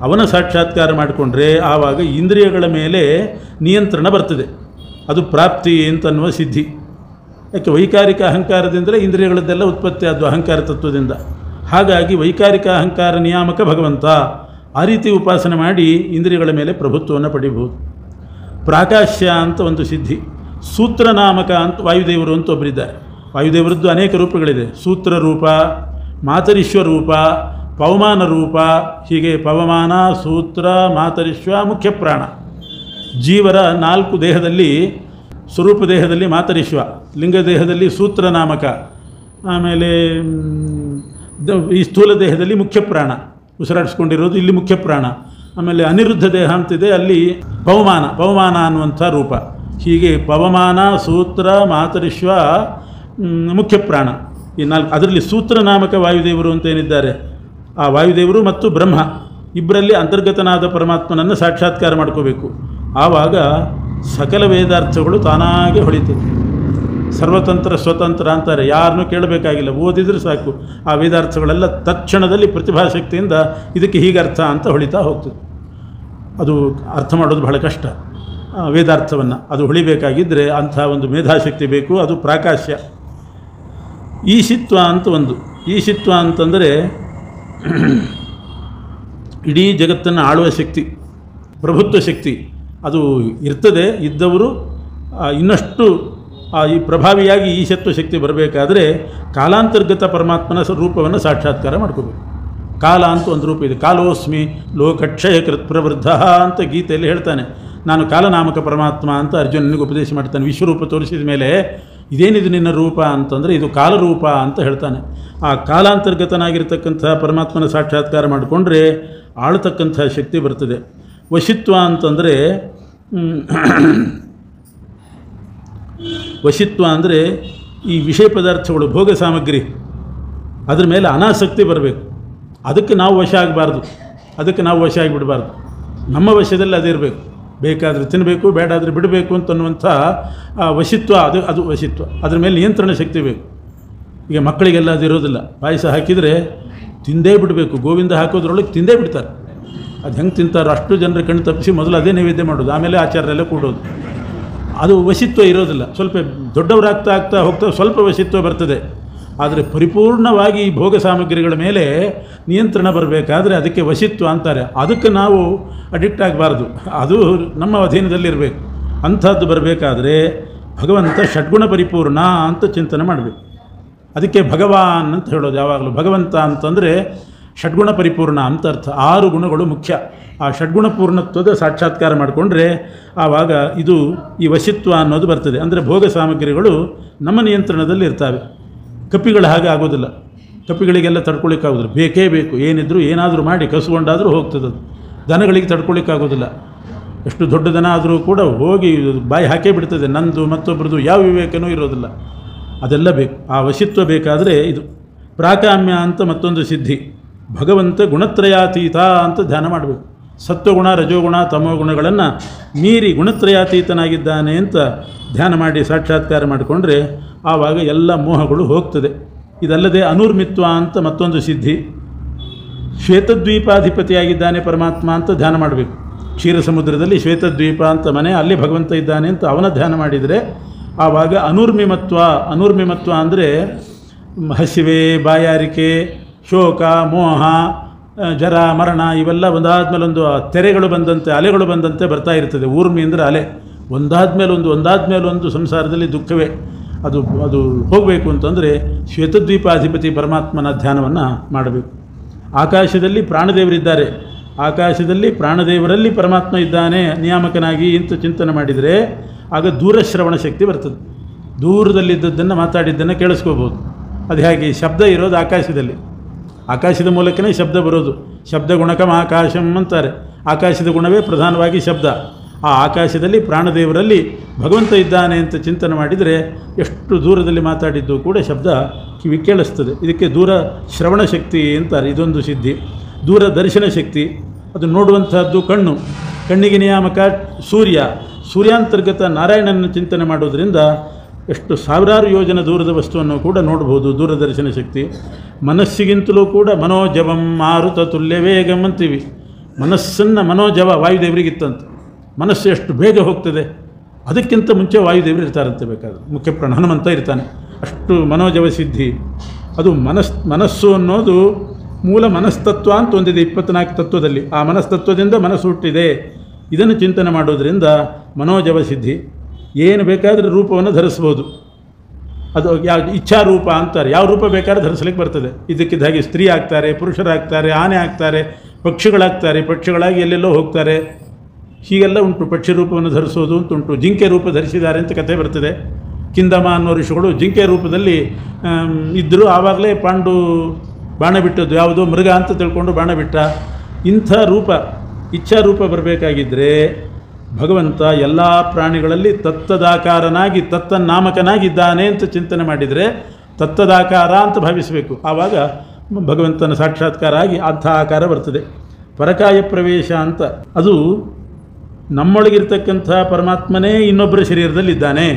ಅವನ ಸಾಕ್ಷಾತ್ಕಾರ ಮಾಡಿಕೊಂಡ್ರೆ ಆವಾಗ ಇಂದ್ರಿಯಗಳ ಮೇಲೆ ನಿಯಂತ್ರಣ ಬರ್ತದೆ. ಅದು ಪ್ರಾಪ್ತಿ ಅಂತನ್ನುವ ಸಿದ್ಧಿ. ಯಾಕೆ ವೈಕಾರಿಕ ಅಹಂಕಾರದಿಂದಲೇ ಇಂದ್ರಿಯಗಳದ್ದೆಲ್ಲ ಉತ್ಪತ್ತಿ ಆದವು ಅಹಂಕಾರ ತತ್ವದಿಂದ. ಹಾಗಾಗಿ ವೈಕಾರಿಕ ಅಹಂಕಾರ ನಿಯಾಮಕ ಭಗವಂತ. ಆ ರೀತಿ ಉಪಾಸನೆ ಮಾಡಿ ಇಂದ್ರಿಯಗಳ ಮೇಲೆ ಪ್ರಭುತ್ವವನ್ನು ಪಡಿಬಹುದು. ಪ್ರಾಕಾಶ್ಯ ಅಂತ ಒಂದು ಸಿದ್ಧಿ. ಸೂತ್ರನಾಮಕ ಅಂತ ವಾಯುದೇವರು ಅಂತ ಒಬ್ಬರಿದ್ದಾರೆ. ವಾಯುದೇವರದ್ದು ಅನೇಕ ರೂಪಗಳಿದೆ. ಸೂತ್ರ ರೂಪ, ಮಾತರಿಶ್ವ ರೂಪ, ಪವಮಾನ ರೂಪ, ಹೀಗೆ ಪವಮಾನ, ಸೂತ್ರ, ಮಾತರಿಶ್ವ, ಮುಖ್ಯ ಪ್ರಾಣ. ಜೀವರ 4 ದೇಹದಲ್ಲಿ, ಸ್ವರೂಪ ದೇಹದಲ್ಲಿ ಮಾತರಿಶ್ವ, ಲಿಂಗ ದೇಹದಲ್ಲಿ ಸೂತ್ರನಾಮಕ, ಆಮೇಲೆ ಈ ಸ್ಥೂಲ ದೇಹದಲ್ಲಿ ಮುಖ್ಯ ಪ್ರಾಣ ಉಸಿರಾಡಿಸ್ಕೊಂಡಿರೋದು, ಇಲ್ಲಿ ಮುಖ್ಯ ಪ್ರಾಣ. ಆಮೇಲೆ ಅನಿರುದ್ಧ ದೇಹ ಅಂತಿದೆ, ಅಲ್ಲಿ ಪವಮಾನ ಅನ್ನುವಂಥ ರೂಪ. ಹೀಗೆ ಪವಮಾನ, ಸೂತ್ರ, ಮಾತರಿಶ್ವ, ಮುಖ್ಯ ಪ್ರಾಣ, ಈ 4. ಅದರಲ್ಲಿ ಸೂತ್ರನಾಮಕ ವಾಯುದೇವರು ಅಂತ ಏನಿದ್ದಾರೆ, ಆ ವಾಯುದೇವರು ಮತ್ತು ಬ್ರಹ್ಮ ಇಬ್ಬರಲ್ಲಿ ಅಂತರ್ಗತನಾದ ಪರಮಾತ್ಮನನ್ನು ಸಾಕ್ಷಾತ್ಕಾರ ಮಾಡ್ಕೋಬೇಕು. ಆವಾಗ ಸಕಲ ವೇದಾರ್ಥಗಳು ತಾನಾಗೆ ಹೊಳಿತದೆ. ಸರ್ವತಂತ್ರ ಸ್ವತಂತ್ರ ಅಂತಾರೆ, ಯಾರನ್ನೂ ಕೇಳಬೇಕಾಗಿಲ್ಲ, ಓದಿದ್ರೆ ಸಾಕು. ಆ ವೇದಾರ್ಥಗಳೆಲ್ಲ ತಕ್ಷಣದಲ್ಲಿ ಪ್ರತಿಭಾಶಕ್ತಿಯಿಂದ ಇದಕ್ಕೆ ಹೀಗೆ ಅರ್ಥ ಅಂತ ಹೊಳಿತಾ ಹೋಗ್ತದೆ. ಅದು ಅರ್ಥ ಮಾಡೋದು ಬಹಳ ಕಷ್ಟ. ವೇದಾರ್ಥವನ್ನು ಅದು ಹೊಳಿಬೇಕಾಗಿದ್ದರೆ ಅಂಥ ಒಂದು ಮೇಧಾಶಕ್ತಿ ಬೇಕು. ಅದು ಪ್ರಾಕಾಶ್ಯ. ಈಶಿತ್ವ ಅಂತ ಒಂದು. ಈಶಿತ್ವ ಅಂತಂದರೆ ಇಡೀ ಜಗತ್ತನ್ನು ಆಳುವ ಶಕ್ತಿ, ಪ್ರಭುತ್ವ ಶಕ್ತಿ ಅದು ಇರ್ತದೆ. ಇದ್ದವರು ಇನ್ನಷ್ಟು ಈ ಪ್ರಭಾವಿಯಾಗಿ ಈಶತ್ವ ಶಕ್ತಿ ಬರಬೇಕಾದ್ರೆ ಕಾಲಾಂತರ್ಗತ ಪರಮಾತ್ಮನ ರೂಪವನ್ನು ಸಾಕ್ಷಾತ್ಕಾರ ಮಾಡ್ಕೋಬೇಕು. ಕಾಲ ಅಂತ ಒಂದು ರೂಪ ಇದೆ. ಕಾಲೋಸ್ಮಿ ಲೋಕಕ್ಷಯ ಕೃತ್ ಪ್ರವೃದ್ಧ ಅಂತ ಗೀತೆಯಲ್ಲಿ ಹೇಳ್ತಾನೆ. ನಾನು ಕಾಲನಾಮಕ ಪರಮಾತ್ಮ ಅಂತ ಅರ್ಜುನನಿಗೆ ಉಪದೇಶ ಮಾಡ್ತಾನೆ. ವಿಶ್ವರೂಪ ತೋರಿಸಿದ ಮೇಲೆ ಇದೇನಿದು ನಿನ್ನ ರೂಪ ಅಂತಂದರೆ ಇದು ಕಾಲರೂಪ ಅಂತ ಹೇಳ್ತಾನೆ. ಆ ಕಾಲಾಂತರ್ಗತನಾಗಿರ್ತಕ್ಕಂಥ ಪರಮಾತ್ಮನ ಸಾಕ್ಷಾತ್ಕಾರ ಮಾಡಿಕೊಂಡ್ರೆ ಆಳ್ತಕ್ಕಂಥ ಶಕ್ತಿ ಬರ್ತದೆ. ವಶಿತ್ವ ಅಂತಂದರೆ ವಶಿತ್ವ ಅಂದರೆ ಈ ವಿಷಯ ಪದಾರ್ಥಗಳು, ಭೋಗ ಸಾಮಗ್ರಿ, ಅದ್ರ ಮೇಲೆ ಅನಾಸಕ್ತಿ ಬರಬೇಕು. ಅದಕ್ಕೆ ನಾವು ವಶ ಆಗಬಾರ್ದು, ಅದಕ್ಕೆ ನಾವು ವಶ ಆಗಿಬಿಡಬಾರ್ದು. ನಮ್ಮ ವಶದಲ್ಲಿ ಅದಿರಬೇಕು. ಬೇಕಾದರೆ ತಿನ್ನಬೇಕು, ಬೇಡಾದರೆ ಬಿಡಬೇಕು ಅಂತನ್ನುವಂಥ ವಶಿತ್ವ, ಅದು ವಶಿತ್ವ. ಅದ್ರ ಮೇಲೆ ನಿಯಂತ್ರಣ ಶಕ್ತಿ ಬೇಕು. ಈಗ ಮಕ್ಕಳಿಗೆಲ್ಲ ಅದಿರೋದಿಲ್ಲ. ಪಾಯಸ ಹಾಕಿದರೆ ತಿಂದೇ ಬಿಡಬೇಕು. ಗೋವಿಂದ ಹಾಕೋದ್ರೊಳಗೆ ತಿಂದೇ ಬಿಡ್ತಾರೆ. ಅದು ಹೆಂಗೆ ತಿಂತಾರೋ ಅಷ್ಟು ಜನರ ಕಣ್ಣು ತಪ್ಪಿಸಿ ಮೊದಲು ಅದೇ ನೈವೇದ್ಯ ಮಾಡೋದು, ಆಮೇಲೆ ಆಚಾರರೆಲ್ಲ ಕೂಡೋದು. ಅದು ವಶಿತ್ವ ಇರೋದಿಲ್ಲ. ಸ್ವಲ್ಪ ದೊಡ್ಡವರಾಗ್ತಾ ಹೋಗ್ತಾ ಸ್ವಲ್ಪ ವಶಿತ್ವ ಬರ್ತದೆ. ಆದರೆ ಪರಿಪೂರ್ಣವಾಗಿ ಈ ಭೋಗ ಸಾಮಗ್ರಿಗಳ ಮೇಲೆ ನಿಯಂತ್ರಣ ಬರಬೇಕಾದ್ರೆ ಅದಕ್ಕೆ ವಶಿತ್ವ ಅಂತಾರೆ. ಅದಕ್ಕೆ ನಾವು ಅಡಿಕ್ಟ್ ಆಗಬಾರ್ದು, ಅದು ನಮ್ಮ ಅಧೀನದಲ್ಲಿರಬೇಕು. ಅಂಥದ್ದು ಬರಬೇಕಾದ್ರೆ ಭಗವಂತ ಷಡ್ಗುಣ ಪರಿಪೂರ್ಣ ಅಂತ ಚಿಂತನೆ ಮಾಡಬೇಕು. ಅದಕ್ಕೆ ಭಗವಾನ್ ಅಂತ ಹೇಳೋದು ಯಾವಾಗಲೂ. ಭಗವಂತ ಅಂತಂದರೆ ಷಡ್ಗುಣ ಪರಿಪೂರ್ಣ ಅಂತ ಅರ್ಥ. 6 ಗುಣಗಳು ಮುಖ್ಯ. ಆ ಷಡ್ಗುಣ ಪೂರ್ಣತ್ವದ ಸಾಕ್ಷಾತ್ಕಾರ ಮಾಡಿಕೊಂಡ್ರೆ ಆವಾಗ ಇದು ಈ ವಶಿತ್ವ ಅನ್ನೋದು ಬರ್ತದೆ. ಅಂದರೆ ಭೋಗ ಸಾಮಗ್ರಿಗಳು ನಮ್ಮ ನಿಯಂತ್ರಣದಲ್ಲಿ ಇರ್ತವೆ. ಕಪ್ಪಿಗಳು ಹಾಗೆ ಆಗೋದಿಲ್ಲ. ಕಪ್ಪಿಗಳಿಗೆಲ್ಲ ತಡ್ಕೊಳ್ಳಿಕ್ಕಾಗೋದಿಲ್ಲ, ಬೇಕೇ ಬೇಕು. ಏನಿದ್ರು ಏನಾದರೂ ಮಾಡಿ ಕಸುಗೊಂಡಾದರೂ ಹೋಗ್ತದೆ. ದನಗಳಿಗೆ ತಡ್ಕೊಳ್ಳಿಕ್ಕಾಗೋದಿಲ್ಲ. ಎಷ್ಟು ದೊಡ್ಡ ದನ ಆದರೂ ಕೂಡ ಹೋಗಿ ಬಾಯಿ ಹಾಕೇ ಬಿಡ್ತದೆ. ನಂದು ಮತ್ತೊಬ್ಬರದು ಯಾವ ವಿವೇಕನೂ ಇರೋದಿಲ್ಲ. ಅದೆಲ್ಲ ಬೇಕು. ಆ ವಶಿತ್ವ ಬೇಕಾದರೆ ಇದು. ಪ್ರಾಕಾಮ್ಯ ಅಂತ ಮತ್ತೊಂದು ಸಿದ್ಧಿ. ಭಗವಂತ ಗುಣತ್ರಯಾತೀತ ಅಂತ ಧ್ಯಾನ ಮಾಡಬೇಕು. ಸತ್ವಗುಣ, ರಜೋಗುಣ, ತಮೋಗುಣಗಳನ್ನು ಮೀರಿ ಗುಣತ್ರಯಾತೀತನಾಗಿದ್ದಾನೆ ಅಂತ ಧ್ಯಾನ ಮಾಡಿ ಸಾಕ್ಷಾತ್ಕಾರ ಮಾಡಿಕೊಂಡ್ರೆ ಆವಾಗ ಎಲ್ಲ ಮೋಹಗಳು ಹೋಗ್ತದೆ. ಇದಲ್ಲದೆ ಅನೂರ್ಮಿತ್ವ ಅಂತ ಮತ್ತೊಂದು ಸಿದ್ಧಿ. ಶ್ವೇತದ್ವೀಪಾಧಿಪತಿಯಾಗಿದ್ದಾನೆ ಪರಮಾತ್ಮ ಅಂತ ಧ್ಯಾನ ಮಾಡಬೇಕು. ಕ್ಷೀರ ಸಮುದ್ರದಲ್ಲಿ ಶ್ವೇತದ್ವೀಪ ಅಂತ ಮನೆ, ಅಲ್ಲಿ ಭಗವಂತ ಇದ್ದಾನೆ ಅಂತ ಅವನ ಧ್ಯಾನ ಮಾಡಿದರೆ ಆವಾಗ ಅನೂರ್ಮಿಮತ್ವ ಅಂದರೆ ಹಸಿವೆ, ಬಾಯಾರಿಕೆ, ಶೋಕ, ಮೋಹ, ಜರ, ಮರಣ ಇವೆಲ್ಲ ಒಂದಾದ್ಮೇಲೊಂದು ತೆರೆಗಳು ಬಂದಂತೆ, ಅಲೆಗಳು ಬಂದಂತೆ ಬರ್ತಾ ಇರ್ತದೆ. ಊರ್ಮಿ ಅಂದರೆ ಅಲೆ. ಒಂದಾದ್ಮೇಲೊಂದು ಸಂಸಾರದಲ್ಲಿ ದುಃಖವೇ. ಅದು ಹೋಗಬೇಕು ಅಂತಂದರೆ ಶ್ವೇತದ್ವೀಪಾಧಿಪತಿ ಪರಮಾತ್ಮನ ಧ್ಯಾನವನ್ನು ಮಾಡಬೇಕು. ಆಕಾಶದಲ್ಲಿ ಪ್ರಾಣದೇವರಿದ್ದಾರೆ. ಆಕಾಶದಲ್ಲಿ ಪ್ರಾಣದೇವರಲ್ಲಿ ಪರಮಾತ್ಮ ಇದ್ದಾನೆ ನಿಯಾಮಕನಾಗಿ ಅಂತ ಚಿಂತನೆ ಮಾಡಿದರೆ ಆಗ ದೂರಶ್ರವಣ ಶಕ್ತಿ ಬರ್ತದೆ. ದೂರದಲ್ಲಿದ್ದದ್ದನ್ನು ಮಾತಾಡಿದ್ದನ್ನು ಕೇಳಿಸ್ಕೋಬೋದು. ಅದು ಹೇಗೆ? ಶಬ್ದ ಇರೋದು ಆಕಾಶದಲ್ಲಿ. ಆಕಾಶದ ಮೂಲಕನೇ ಶಬ್ದ ಬರೋದು. ಶಬ್ದ ಗುಣಕಂ ಆಕಾಶಂ ಅಂತಾರೆ. ಆಕಾಶದ ಗುಣವೇ ಪ್ರಧಾನವಾಗಿ ಶಬ್ದ. ಆ ಆಕಾಶದಲ್ಲಿ ಪ್ರಾಣದೇವರಲ್ಲಿ ಭಗವಂತ ಇದ್ದಾನೆ ಅಂತ ಚಿಂತನೆ ಮಾಡಿದರೆ ಎಷ್ಟು ದೂರದಲ್ಲಿ ಮಾತಾಡಿದ್ದು ಕೂಡ ಶಬ್ದ ಕಿವಿ ಕೇಳಿಸ್ತದೆ. ಇದಕ್ಕೆ ದೂರ ಶ್ರವಣ ಶಕ್ತಿ ಅಂತಾರೆ. ಇದೊಂದು ಸಿದ್ಧಿ. ದೂರ ದರ್ಶನ ಶಕ್ತಿ, ಅದು ನೋಡುವಂತಹದ್ದು ಕಣ್ಣು, ಕಣ್ಣಿಗೆ ನಿಯಾಮಕ ಸೂರ್ಯ, ಸೂರ್ಯಾಂತರ್ಗತ ನಾರಾಯಣನ ಚಿಂತನೆ ಮಾಡೋದರಿಂದ ಎಷ್ಟು ಸಾವಿರಾರು ಯೋಜನೆ ದೂರದ ವಸ್ತುವನ್ನು ಕೂಡ ನೋಡ್ಬೋದು. ದೂರದರ್ಶನ ಶಕ್ತಿ. ಮನಸ್ಸಿಗಿಂತಲೂ ಕೂಡ ಮನೋಜವಂ ಮಾರುತ ತುಲ್ಯ ವೇಗಂ ಅಂತೀವಿ. ಮನಸ್ಸನ್ನು ಮನೋಜವ ವಾಯುದೇವರಿಗಿತ್ತಂತೆ. ಮನಸ್ಸು ಎಷ್ಟು ಬೇಗ ಹೋಗ್ತದೆ, ಅದಕ್ಕಿಂತ ಮುಂಚೆ ವಾಯುದೇವರು ಇರ್ತಾರಂತೆ. ಬೇಕಾದ್ರೆ ಮುಖ್ಯ ಪ್ರಾಣ ಹನುಮಂತ ಇರ್ತಾನೆ. ಅಷ್ಟು ಮನೋಜವ ಸಿದ್ಧಿ. ಅದು ಮನಸ್ಸು ಅನ್ನೋದು ಮೂಲ ಮನಸ್ತತ್ವ ಅಂತ ಒಂದಿದೆ 24 ತತ್ವದಲ್ಲಿ. ಆ ಮನಸ್ತತ್ವದಿಂದ ಮನಸ್ಸು ಹುಟ್ಟಿದೆ. ಇದನ್ನು ಚಿಂತನೆ ಮಾಡೋದರಿಂದ ಮನೋಜವ ಸಿದ್ಧಿ. ಏನು ಬೇಕಾದರೆ ರೂಪವನ್ನು ಧರಿಸ್ಬೋದು. ಅದು ಯಾವ ಇಚ್ಛಾರೂಪ ಅಂತಾರೆ. ಯಾವ ರೂಪ ಬೇಕಾದ್ರೆ ಧರಿಸ್ಲಿಕ್ಕೆ ಬರ್ತದೆ. ಇದಕ್ಕಿದ್ದ ಹಾಗೆ ಸ್ತ್ರೀ ಆಗ್ತಾರೆ, ಪುರುಷರಾಗ್ತಾರೆ, ಆನೆ ಆಗ್ತಾರೆ, ಪಕ್ಷಿಗಳಾಗ್ತಾರೆ, ಪಕ್ಷಿಗಳಾಗಿ ಎಲ್ಲೆಲ್ಲೋ ಹೋಗ್ತಾರೆ. ಹೀಗೆಲ್ಲ ಉಂಟು. ಪಕ್ಷಿ ರೂಪವನ್ನು ಧರಿಸೋದು ಅಂತ ಉಂಟು. ಜಿಂಕೆ ರೂಪ ಧರಿಸಿದ್ದಾರೆ ಅಂತ ಕಥೆ ಬರ್ತದೆ. ಕಿಂದಮ ಅನ್ನೋ ಋಷಿಗಳು ಜಿಂಕೆ ರೂಪದಲ್ಲಿ ಇದ್ದರು. ಆವಾಗಲೇ ಪಾಂಡು ಬಾಣ ಬಿಟ್ಟದ್ದು ಯಾವುದೋ ಮೃಗ ಅಂತ ತಿಳ್ಕೊಂಡು ಬಾಣ ಬಿಟ್ಟ. ಇಂಥ ರೂಪ ಇಚ್ಛಾರೂಪ ಬರಬೇಕಾಗಿದ್ದರೆ ಭಗವಂತ ಎಲ್ಲ ಪ್ರಾಣಿಗಳಲ್ಲಿ ತತ್ತದಾಕಾರನಾಗಿ ತತ್ತನಾಮಕನಾಗಿದ್ದಾನೆ ಅಂತ ಚಿಂತನೆ ಮಾಡಿದರೆ ತತ್ತದಾಕಾರ ಅಂತ ಭಾವಿಸಬೇಕು. ಆವಾಗ ಭಗವಂತನ ಸಾಕ್ಷಾತ್ಕಾರ ಆಗಿ ಅಂಥ ಆಕಾರ ಬರ್ತದೆ. ಪರಕಾಯ ಪ್ರವೇಶ ಅಂತ ಅದು ನಮ್ಮೊಳಗಿರ್ತಕ್ಕಂಥ ಪರಮಾತ್ಮನೇ ಇನ್ನೊಬ್ಬರ ಶರೀರದಲ್ಲಿದ್ದಾನೆ.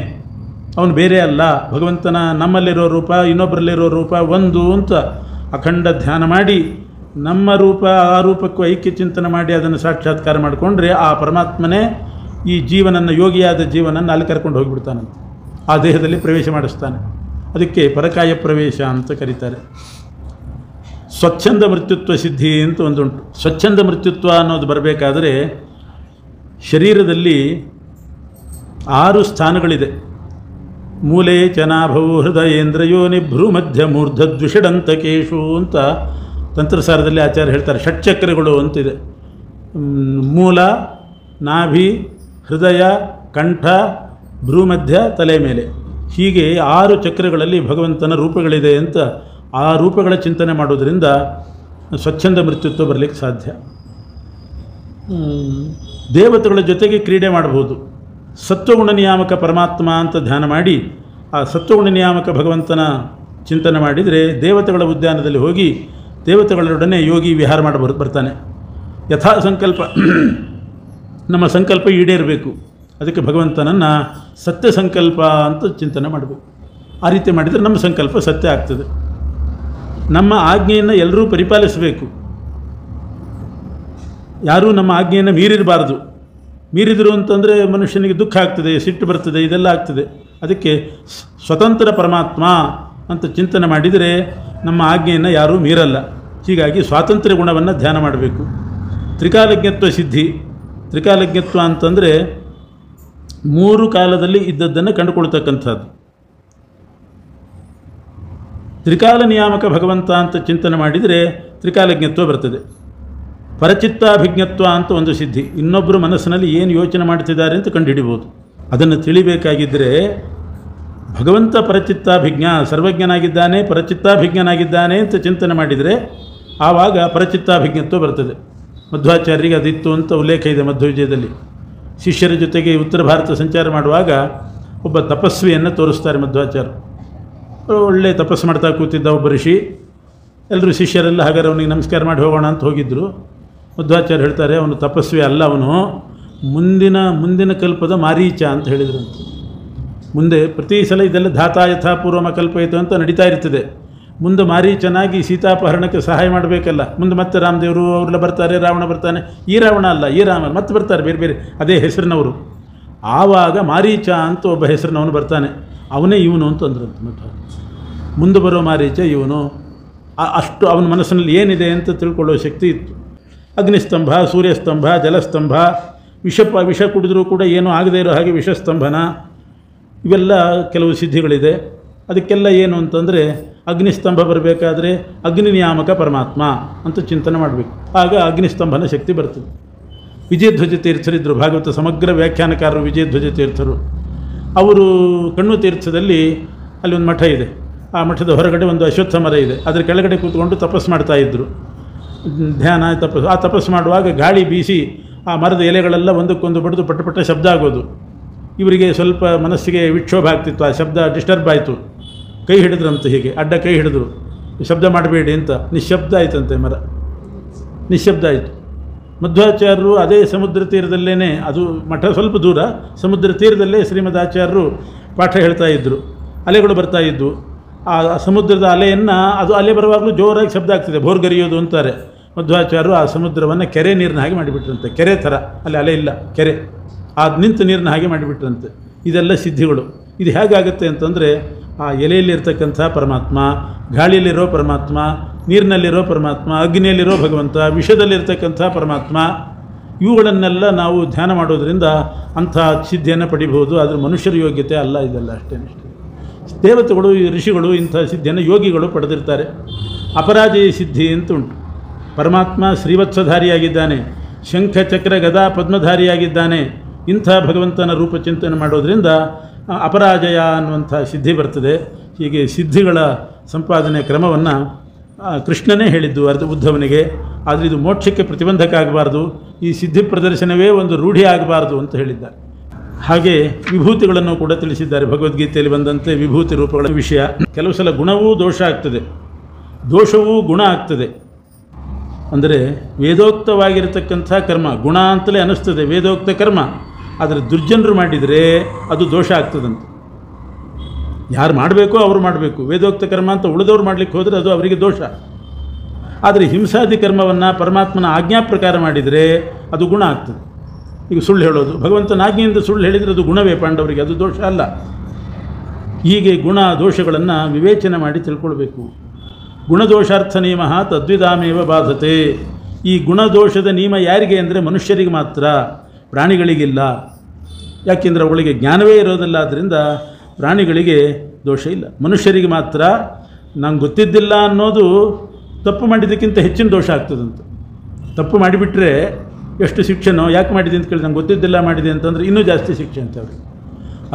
ಅವನು ಬೇರೆ ಅಲ್ಲ. ಭಗವಂತನ ನಮ್ಮಲ್ಲಿರೋ ರೂಪ ಇನ್ನೊಬ್ಬರಲ್ಲಿರೋ ರೂಪ ಒಂದು ಅಂತ ಅಖಂಡ ಧ್ಯಾನ ಮಾಡಿ ನಮ್ಮ ರೂಪ ಆ ರೂಪಕ್ಕೂ ಐಕ್ಯ ಚಿಂತನೆ ಮಾಡಿ ಅದನ್ನು ಸಾಕ್ಷಾತ್ಕಾರ ಮಾಡಿಕೊಂಡ್ರೆ ಆ ಪರಮಾತ್ಮನೇ ಈ ಜೀವನನ್ನು, ಯೋಗಿಯಾದ ಜೀವನನ್ನು ಅಲ್ಲಿ ಕರ್ಕೊಂಡು ಹೋಗಿಬಿಡ್ತಾನಂತೆ. ಆ ದೇಹದಲ್ಲಿ ಪ್ರವೇಶ ಮಾಡಿಸ್ತಾನೆ. ಅದಕ್ಕೆ ಪರಕಾಯ ಪ್ರವೇಶ ಅಂತ ಕರೀತಾರೆ. ಸ್ವಚ್ಛಂದ ಮೃತ್ಯುತ್ವ ಸಿದ್ಧಿ ಅಂತ ಒಂದುಂಟು. ಸ್ವಚ್ಛಂದ ಮೃತ್ಯುತ್ವ ಅನ್ನೋದು ಬರಬೇಕಾದರೆ ಶರೀರದಲ್ಲಿ 6 ಸ್ಥಾನಗಳಿದೆ. ಮೂಲೆ ಚನಾಭವು ಹೃದಯೇಂದ್ರಯೋನಿ ಭ್ರೂಮಧ್ಯ ಮೂರ್ಧದ್ವಿಷಡಂತಕೇಶು ಅಂತ ತಂತ್ರಸಾರದಲ್ಲಿ ಆಚಾರ್ಯ ಹೇಳ್ತಾರೆ. ಷಟ್ಚಕ್ರಗಳು ಅಂತಿದೆ. ಮೂಲ, ನಾಭಿ, ಹೃದಯ, ಕಂಠ, ಭ್ರೂಮಧ್ಯ, ತಲೆ ಮೇಲೆ. ಹೀಗೆ 6 ಚಕ್ರಗಳಲ್ಲಿ ಭಗವಂತನ ರೂಪಗಳಿದೆ ಅಂತ ಆ ರೂಪಗಳ ಚಿಂತನೆ ಮಾಡೋದರಿಂದ ಸ್ವಚ್ಛಂದ ಮೃತ್ಯುತ್ವ ಬರಲಿಕ್ಕೆ ಸಾಧ್ಯ. ದೇವತೆಗಳ ಜೊತೆಗೆ ಕ್ರೀಡೆ ಮಾಡಬಹುದು. ಸತ್ವಗುಣ ನಿಯಾಮಕ ಪರಮಾತ್ಮ ಅಂತ ಧ್ಯಾನ ಮಾಡಿ ಆ ಸತ್ವಗುಣ ನಿಯಾಮಕ ಭಗವಂತನ ಚಿಂತನೆ ಮಾಡಿದರೆ ದೇವತೆಗಳ ಉದ್ಯಾನದಲ್ಲಿ ಹೋಗಿ ದೇವತೆಗಳೊಡನೆ ಯೋಗಿ ವಿಹಾರ ಮಾಡಿ ಬರ್ತಾನೆ. ಯಥಾ ಸಂಕಲ್ಪ ನಮ್ಮ ಸಂಕಲ್ಪ ಈಡೇರಬೇಕು. ಅದಕ್ಕೆ ಭಗವಂತನನ್ನು ಸತ್ಯ ಸಂಕಲ್ಪ ಅಂತ ಚಿಂತನೆ ಮಾಡಬೇಕು. ಆ ರೀತಿ ಮಾಡಿದರೆ ನಮ್ಮ ಸಂಕಲ್ಪ ಸತ್ಯ ಆಗ್ತದೆ. ನಮ್ಮ ಆಜ್ಞೆಯನ್ನು ಎಲ್ಲರೂ ಪರಿಪಾಲಿಸಬೇಕು. ಯಾರೂ ನಮ್ಮ ಆಜ್ಞೆಯನ್ನು ಮೀರಿರಬಾರ್ದು. ಮೀರಿದರು ಅಂತಂದರೆ ಮನುಷ್ಯನಿಗೆ ದುಃಖ ಆಗ್ತದೆ, ಸಿಟ್ಟು ಬರ್ತದೆ, ಇದೆಲ್ಲ ಆಗ್ತದೆ. ಅದಕ್ಕೆ ಸ್ವತಂತ್ರ ಪರಮಾತ್ಮ ಅಂತ ಚಿಂತನೆ ಮಾಡಿದರೆ ನಮ್ಮ ಆಜ್ಞೆಯನ್ನು ಯಾರೂ ಮೀರಲ್ಲ. ಹೀಗಾಗಿ ಸ್ವಾತಂತ್ರ್ಯ ಗುಣವನ್ನು ಧ್ಯಾನ ಮಾಡಬೇಕು. ತ್ರಿಕಾಲಜ್ಞತ್ವ ಸಿದ್ಧಿ. ತ್ರಿಕಾಲಜ್ಞತ್ವ ಅಂತಂದರೆ 3 ಕಾಲದಲ್ಲಿ ಇದ್ದದ್ದನ್ನು ಕಂಡುಕೊಳ್ತಕ್ಕಂಥದ್ದು. ತ್ರಿಕಾಲ ನಿಯಾಮಕ ಭಗವಂತ ಅಂತ ಚಿಂತನೆ ಮಾಡಿದರೆ ತ್ರಿಕಾಲಜ್ಞತ್ವ ಬರ್ತದೆ. ಪರಚಿತ್ತಾಭಿಜ್ಞತ್ವ ಅಂತ ಒಂದು ಸಿದ್ಧಿ. ಇನ್ನೊಬ್ಬರು ಮನಸ್ಸಿನಲ್ಲಿ ಏನು ಯೋಚನೆ ಮಾಡ್ತಿದ್ದಾರೆ ಅಂತ ಕಂಡುಹಿಡಿಬೋದು. ಅದನ್ನು ತಿಳಿಬೇಕಾಗಿದ್ದರೆ ಭಗವಂತ ಪರಚಿತ್ತಾಭಿಜ್ಞ, ಸರ್ವಜ್ಞನಾಗಿದ್ದಾನೆ, ಪರಚಿತ್ತಾಭಿಜ್ಞನಾಗಿದ್ದಾನೆ ಅಂತ ಚಿಂತನೆ ಮಾಡಿದರೆ ಆವಾಗ ಪರಚಿತ್ತಾಭಿಜ್ಞತ್ವ ಬರ್ತದೆ. ಮಧ್ವಾಚಾರ್ಯರಿಗೆ ಅದಿತ್ತು ಅಂತ ಉಲ್ಲೇಖ ಇದೆ ಮಧ್ವವಿಜಯದಲ್ಲಿ. ಶಿಷ್ಯರ ಜೊತೆಗೆ ಉತ್ತರ ಭಾರತ ಸಂಚಾರ ಮಾಡುವಾಗ ಒಬ್ಬ ತಪಸ್ವಿಯನ್ನು ತೋರಿಸ್ತಾರೆ ಮಧ್ವಾಚಾರ್ಯ. ಒಳ್ಳೆ ತಪಸ್ಸು ಮಾಡ್ತಾ ಕೂತಿದ್ದ ಒಬ್ಬ ಋಷಿ. ಎಲ್ಲರೂ ಶಿಷ್ಯರೆಲ್ಲ ಹಾಗಾದ್ರೆ ಅವನಿಗೆ ನಮಸ್ಕಾರ ಮಾಡಿ ಹೋಗೋಣ ಅಂತ ಹೋಗಿದ್ದರು. ಮಧ್ವಾಚಾರ್ಯ ಹೇಳ್ತಾರೆ, ಅವನು ತಪಸ್ವಿ ಅಲ್ಲ, ಅವನು ಮುಂದಿನ ಕಲ್ಪದ ಮಾರೀಚ ಅಂತ ಹೇಳಿದರು. ಮುಂದೆ ಪ್ರತಿ ಸಲ ಇದೆಲ್ಲ ಧಾತಾ ಯಥಾಪೂರ್ವಮ ಕಲ್ಪಯಿತು ಅಂತ ನಡೀತಾ ಇರ್ತದೆ. ಮುಂದೆ ಮಾರೀಚನಾಗಿ ಸೀತಾಪಹರಣಕ್ಕೆ ಸಹಾಯ ಮಾಡಬೇಕಲ್ಲ. ಮುಂದೆ ಮತ್ತೆ ರಾಮದೇವರು ಅವರೆಲ್ಲ ಬರ್ತಾರೆ, ರಾವಣ ಬರ್ತಾನೆ. ಈ ರಾವಣ ಅಲ್ಲ, ಈ ರಾಮ ಮತ್ತೆ ಬರ್ತಾರೆ, ಬೇರೆ ಬೇರೆ ಅದೇ ಹೆಸರಿನವರು. ಆವಾಗ ಮಾರೀಚ ಅಂತ ಒಬ್ಬ ಹೆಸರಿನವನು ಬರ್ತಾನೆ. ಅವನೇ ಇವನು ಅಂತಂದ್ರಂತೆ. ಮತ್ತೆ ಮುಂದೆ ಬರೋ ಮಾರೀಚ ಇವನು. ಅಷ್ಟು ಅವನ ಮನಸ್ಸಿನಲ್ಲಿ ಏನಿದೆ ಅಂತ ತಿಳ್ಕೊಳ್ಳೋ ಶಕ್ತಿ ಇತ್ತು. ಅಗ್ನಿಸ್ತಂಭ, ಸೂರ್ಯಸ್ತಂಭ, ಜಲಸ್ತಂಭ, ವಿಷ ಕುಡಿದ್ರೂ ಕೂಡ ಏನೂ ಆಗದೇ ಇರೋ ಹಾಗೆ ವಿಷಸ್ತಂಭನ, ಇವೆಲ್ಲ ಕೆಲವು ಸಿದ್ಧಿಗಳಿದೆ. ಅದಕ್ಕೆಲ್ಲ ಏನು ಅಂತಂದರೆ ಅಗ್ನಿಸ್ತಂಭ ಬರಬೇಕಾದ್ರೆ ಅಗ್ನಿ ನಿಯಾಮಕ ಪರಮಾತ್ಮ ಅಂತ ಚಿಂತನೆ ಮಾಡಬೇಕು. ಆಗ ಅಗ್ನಿಸ್ತಂಭನ ಶಕ್ತಿ ಬರ್ತದೆ. ವಿಜಯಧ್ವಜ ತೀರ್ಥರಿದ್ದರು, ಭಾಗವತ ಸಮಗ್ರ ವ್ಯಾಖ್ಯಾನಕಾರರು ವಿಜಯಧ್ವಜ ತೀರ್ಥರು. ಅವರು ಕಣ್ಣು ತೀರ್ಥದಲ್ಲಿ ಅಲ್ಲಿ ಒಂದು ಮಠ ಇದೆ. ಆ ಮಠದ ಹೊರಗಡೆ ಒಂದು ಅಶ್ವತ್ಥ ಮರ ಇದೆ. ಅದರ ಕೆಳಗಡೆ ಕೂತ್ಕೊಂಡು ತಪಸ್ಸು ಮಾಡ್ತಾಯಿದ್ರು. ಧ್ಯಾನ ತಪಸ್ಸು. ಆ ತಪಸ್ಸು ಮಾಡುವಾಗ ಗಾಳಿ ಬೀಸಿ ಆ ಮರದ ಎಲೆಗಳೆಲ್ಲ ಒಂದಕ್ಕೊಂದು ಬಡಿದು ಪಟ್ಟ ಪಟ್ಟ ಶಬ್ದ ಆಗೋದು. ಇವರಿಗೆ ಸ್ವಲ್ಪ ಮನಸ್ಸಿಗೆ ವಿಕ್ಷೋಭ ಆಗ್ತಿತ್ತು, ಆ ಶಬ್ದ ಡಿಸ್ಟರ್ಬ್ ಆಯಿತು. ಕೈ ಹಿಡಿದ್ರಂತೆ, ಹೀಗೆ ಅಡ್ಡ ಕೈ ಹಿಡಿದ್ರು, ಶಬ್ದ ಮಾಡಬೇಡಿ ಅಂತ. ನಿಶ್ಶಬ್ದ ಆಯಿತಂತೆ ಮರ, ನಿಶ್ಶಬ್ದ ಆಯಿತು. ಮಧ್ವಾಚಾರ್ಯರು ಅದೇ ಸಮುದ್ರ ತೀರದಲ್ಲೇ, ಅದು ಮಠ ಸ್ವಲ್ಪ ದೂರ, ಸಮುದ್ರ ತೀರದಲ್ಲೇ ಶ್ರೀಮದ್ ಆಚಾರ್ಯರು ಪಾಠ ಹೇಳ್ತಾ ಇದ್ದರು. ಅಲೆಗಳು ಬರ್ತಾ ಇದ್ವು. ಆ ಸಮುದ್ರದ ಅಲೆಯನ್ನು, ಅದು ಅಲೆ ಬರುವಾಗಲೂ ಜೋರಾಗಿ ಶಬ್ದ ಆಗ್ತಿದೆ, ಭೋರ್ಗರಿಯೋದು ಅಂತಾರೆ. ಮಧ್ವಾಚಾರ್ಯರು ಆ ಸಮುದ್ರವನ್ನು ಕೆರೆ ನೀರಿನ ಹಾಗೆ ಮಾಡಿಬಿಟ್ರಂತೆ. ಕೆರೆ ಥರ, ಅಲ್ಲಿ ಅಲೆ ಇಲ್ಲ, ಕೆರೆ, ಆ ನಿಂತು ನೀರಿನ ಹಾಗೆ ಮಾಡಿಬಿಟ್ರಂತೆ. ಇದೆಲ್ಲ ಸಿದ್ಧಿಗಳು. ಇದು ಹೇಗಾಗುತ್ತೆ ಅಂತಂದರೆ, ಆ ಎಲೆಯಲ್ಲಿರ್ತಕ್ಕಂಥ ಪರಮಾತ್ಮ, ಗಾಳಿಯಲ್ಲಿರೋ ಪರಮಾತ್ಮ, ನೀರಿನಲ್ಲಿರೋ ಪರಮಾತ್ಮ, ಅಗ್ನಿಯಲ್ಲಿರೋ ಭಗವಂತ, ವಿಷದಲ್ಲಿರ್ತಕ್ಕಂಥ ಪರಮಾತ್ಮ, ಇವುಗಳನ್ನೆಲ್ಲ ನಾವು ಧ್ಯಾನ ಮಾಡೋದರಿಂದ ಅಂಥ ಸಿದ್ಧಿಯನ್ನು ಪಡಿಬಹುದು. ಆದರೆ ಮನುಷ್ಯರ ಯೋಗ್ಯತೆ ಅಲ್ಲ ಇದೆಲ್ಲ, ಅಷ್ಟೇ. ದೇವತೆಗಳು, ಋಷಿಗಳು ಇಂಥ ಸಿದ್ಧಿಯನ್ನು ಯೋಗಿಗಳು ಪಡೆದಿರ್ತಾರೆ. ಅಪರಾಜಯ ಸಿದ್ಧಿ ಅಂತ ಉಂಟು. ಪರಮಾತ್ಮ ಶ್ರೀವತ್ಸಧಾರಿಯಾಗಿದ್ದಾನೆ, ಶಂಖ ಚಕ್ರ ಗದಾ ಪದ್ಮಧಾರಿಯಾಗಿದ್ದಾನೆ. ಇಂಥ ಭಗವಂತನ ರೂಪಚಿಂತನೆ ಮಾಡೋದರಿಂದ ಅಪರಾಜಯ ಅನ್ನುವಂಥ ಸಿದ್ಧಿ ಬರ್ತದೆ. ಹೀಗೆ ಸಿದ್ಧಿಗಳ ಸಂಪಾದನೆ ಕ್ರಮವನ್ನು ಕೃಷ್ಣನೇ ಹೇಳಿದ್ದು ಉದ್ಧವನಿಗೆ. ಆದರೆ ಇದು ಮೋಕ್ಷಕ್ಕೆ ಪ್ರತಿಬಂಧಕ ಆಗಬಾರ್ದು, ಈ ಸಿದ್ಧಿ ಪ್ರದರ್ಶನವೇ ಒಂದು ರೂಢಿ ಆಗಬಾರ್ದು ಅಂತ ಹೇಳಿದ್ದಾರೆ. ಹಾಗೆ ವಿಭೂತಿಗಳನ್ನು ಕೂಡ ತಿಳಿಸಿದ್ದಾರೆ. ಭಗವದ್ಗೀತೆಯಲ್ಲಿ ಬಂದಂತೆ ವಿಭೂತಿ ರೂಪಗಳ ವಿಷಯ. ಕೆಲವು ಸಲ ಗುಣವೂ ದೋಷ ಆಗ್ತದೆ, ದೋಷವೂ ಗುಣ ಆಗ್ತದೆ. ಅಂದರೆ ವೇದೋಕ್ತವಾಗಿರತಕ್ಕಂಥ ಕರ್ಮ ಗುಣ ಅಂತಲೇ ಅನ್ನಿಸ್ತದೆ, ವೇದೋಕ್ತ ಕರ್ಮ. ಆದರೆ ದುರ್ಜನರು ಮಾಡಿದರೆ ಅದು ದೋಷ ಆಗ್ತದಂತೆ. ಯಾರು ಮಾಡಬೇಕೋ ಅವರು ಮಾಡಬೇಕು, ವೇದೋಕ್ತ ಕರ್ಮ ಅಂತ ಉಳಿದವ್ರು ಮಾಡಲಿಕ್ಕೆ ಹೋದರೆ ಅದು ಅವರಿಗೆ ದೋಷ. ಆದರೆ ಹಿಂಸಾದಿ ಕರ್ಮವನ್ನು ಪರಮಾತ್ಮನ ಆಜ್ಞಾ ಪ್ರಕಾರ ಮಾಡಿದರೆ ಅದು ಗುಣ ಆಗ್ತದೆ. ಈಗ ಸುಳ್ಳು ಹೇಳೋದು, ಭಗವಂತನ ಆಜ್ಞೆಯಿಂದ ಸುಳ್ಳು ಹೇಳಿದರೆ ಅದು ಗುಣವೇ ಪಾಂಡವರಿಗೆ, ಅದು ದೋಷ ಅಲ್ಲ. ಹೀಗೆ ಗುಣ ದೋಷಗಳನ್ನು ವಿವೇಚನೆ ಮಾಡಿ ತಿಳ್ಕೊಳ್ಬೇಕು. ಗುಣದೋಷಾರ್ಥ ನಿಯಮ ತದ್ವಿಧಾಮೇವ ಬಾಧತೆ. ಈ ಗುಣದೋಷದ ನಿಯಮ ಯಾರಿಗೆ ಅಂದರೆ ಮನುಷ್ಯರಿಗೆ ಮಾತ್ರ, ಪ್ರಾಣಿಗಳಿಗಿಲ್ಲ. ಯಾಕೆಂದರೆ ಅವುಗಳಿಗೆ ಜ್ಞಾನವೇ ಇರೋದಿಲ್ಲ. ಆದ್ದರಿಂದ ಪ್ರಾಣಿಗಳಿಗೆ ದೋಷ ಇಲ್ಲ, ಮನುಷ್ಯರಿಗೆ ಮಾತ್ರ. ನಂಗೆ ಗೊತ್ತಿದ್ದಿಲ್ಲ ಅನ್ನೋದು ತಪ್ಪು ಮಾಡಿದ್ದಕ್ಕಿಂತ ಹೆಚ್ಚಿನ ದೋಷ ಆಗ್ತದಂತೆ. ತಪ್ಪು ಮಾಡಿಬಿಟ್ರೆ ಎಷ್ಟು ಶಿಕ್ಷೆನೋ, ಯಾಕೆ ಮಾಡಿದೆ ಅಂತ ಕೇಳಿ ನಂಗೆ ಗೊತ್ತಿದ್ದಿಲ್ಲ ಮಾಡಿದೆ ಅಂತಂದರೆ ಇನ್ನೂ ಜಾಸ್ತಿ ಶಿಕ್ಷೆ ಅಂತ. ಅವ್ರಿಗೆ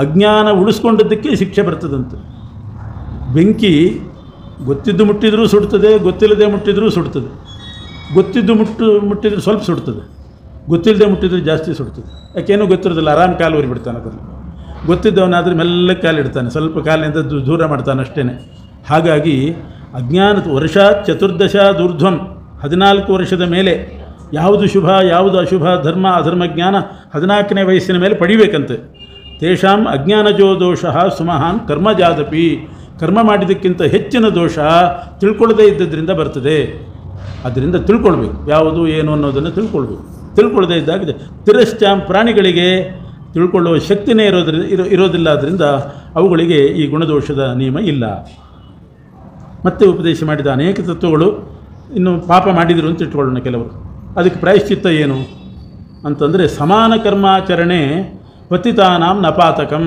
ಅಜ್ಞಾನ ಉಳಿಸ್ಕೊಂಡದ್ದಕ್ಕೆ ಶಿಕ್ಷೆ ಬರ್ತದಂತೆ. ಬೆಂಕಿ ಗೊತ್ತಿದ್ದು ಮುಟ್ಟಿದರೂ ಸುಡ್ತದೆ, ಗೊತ್ತಿಲ್ಲದೆ ಮುಟ್ಟಿದರೂ ಸುಡ್ತದೆ. ಗೊತ್ತಿದ್ದು ಮುಟ್ಟಿದ್ರೆ ಸ್ವಲ್ಪ ಸುಡ್ತದೆ, ಗೊತ್ತಿಲ್ಲದೆ ಮುಟ್ಟಿದ್ರೆ ಜಾಸ್ತಿ ಸುಡ್ತದೆ. ಯಾಕೇನೂ ಗೊತ್ತಿರೋದಿಲ್ಲ, ಆರಾಮ್ ಕಾಲು ಉರಿಬಿಡ್ತಾನೆ. ಅದನ್ನು ಗೊತ್ತಿದ್ದವನಾದರೆ ಮೆಲ್ಲ ಕಾಲಿಡ್ತಾನೆ, ಸ್ವಲ್ಪ ಕಾಲಿನಿಂದ ದೂರ ಮಾಡ್ತಾನೆ ಅಷ್ಟೇ. ಹಾಗಾಗಿ ಅಜ್ಞಾನ ವರ್ಷ ಚತುರ್ದಶ ದೂರ್ಧ್ವಂ, 14 ವರ್ಷದ ಮೇಲೆ ಯಾವುದು ಶುಭ ಯಾವುದು ಅಶುಭ, ಧರ್ಮ ಅಧರ್ಮ ಜ್ಞಾನ 14ನೇ ವಯಸ್ಸಿನ ಮೇಲೆ ಪಡಿಬೇಕಂತೆ. ತೇಷಾಂ ಅಜ್ಞಾನಜೋ ದೋಷ ಸುಮಹಾನ್ ಕರ್ಮಜಾದಪಿ. ಕರ್ಮ ಮಾಡಿದ್ದಕ್ಕಿಂತ ಹೆಚ್ಚಿನ ದೋಷ ತಿಳ್ಕೊಳ್ಳದೇ ಇದ್ದದ್ರಿಂದ ಬರ್ತದೆ. ಅದರಿಂದ ತಿಳ್ಕೊಳ್ಬೇಕು, ಯಾವುದು ಏನು ಅನ್ನೋದನ್ನು ತಿಳ್ಕೊಳ್ಬೇಕು. ತಿಳ್ಕೊಳ್ಳದೇ ಇದ್ದಾಗಿದೆ ತಿರಶ್ಚಾಂ, ಪ್ರಾಣಿಗಳಿಗೆ ತಿಳ್ಕೊಳ್ಳುವ ಶಕ್ತಿನೇ ಇರೋದಿಲ್ಲ. ಆದ್ದರಿಂದ ಅವುಗಳಿಗೆ ಈ ಗುಣದೋಷದ ನಿಯಮ ಇಲ್ಲ. ಮತ್ತೆ ಉಪದೇಶ ಮಾಡಿದ ಅನೇಕ ತತ್ವಗಳು. ಇನ್ನು ಪಾಪ ಮಾಡಿದರು ಅಂತ ಇಟ್ಕೊಳ್ಳೋಣ ಕೆಲವರು. ಅದಕ್ಕೆ ಪ್ರಾಯಶ್ಚಿತ್ತ ಏನು ಅಂತಂದರೆ, ಸಮಾನ ಕರ್ಮಾಚರಣೆ ಪತಿತಾನಾಂ ನಪಾತಕಂ.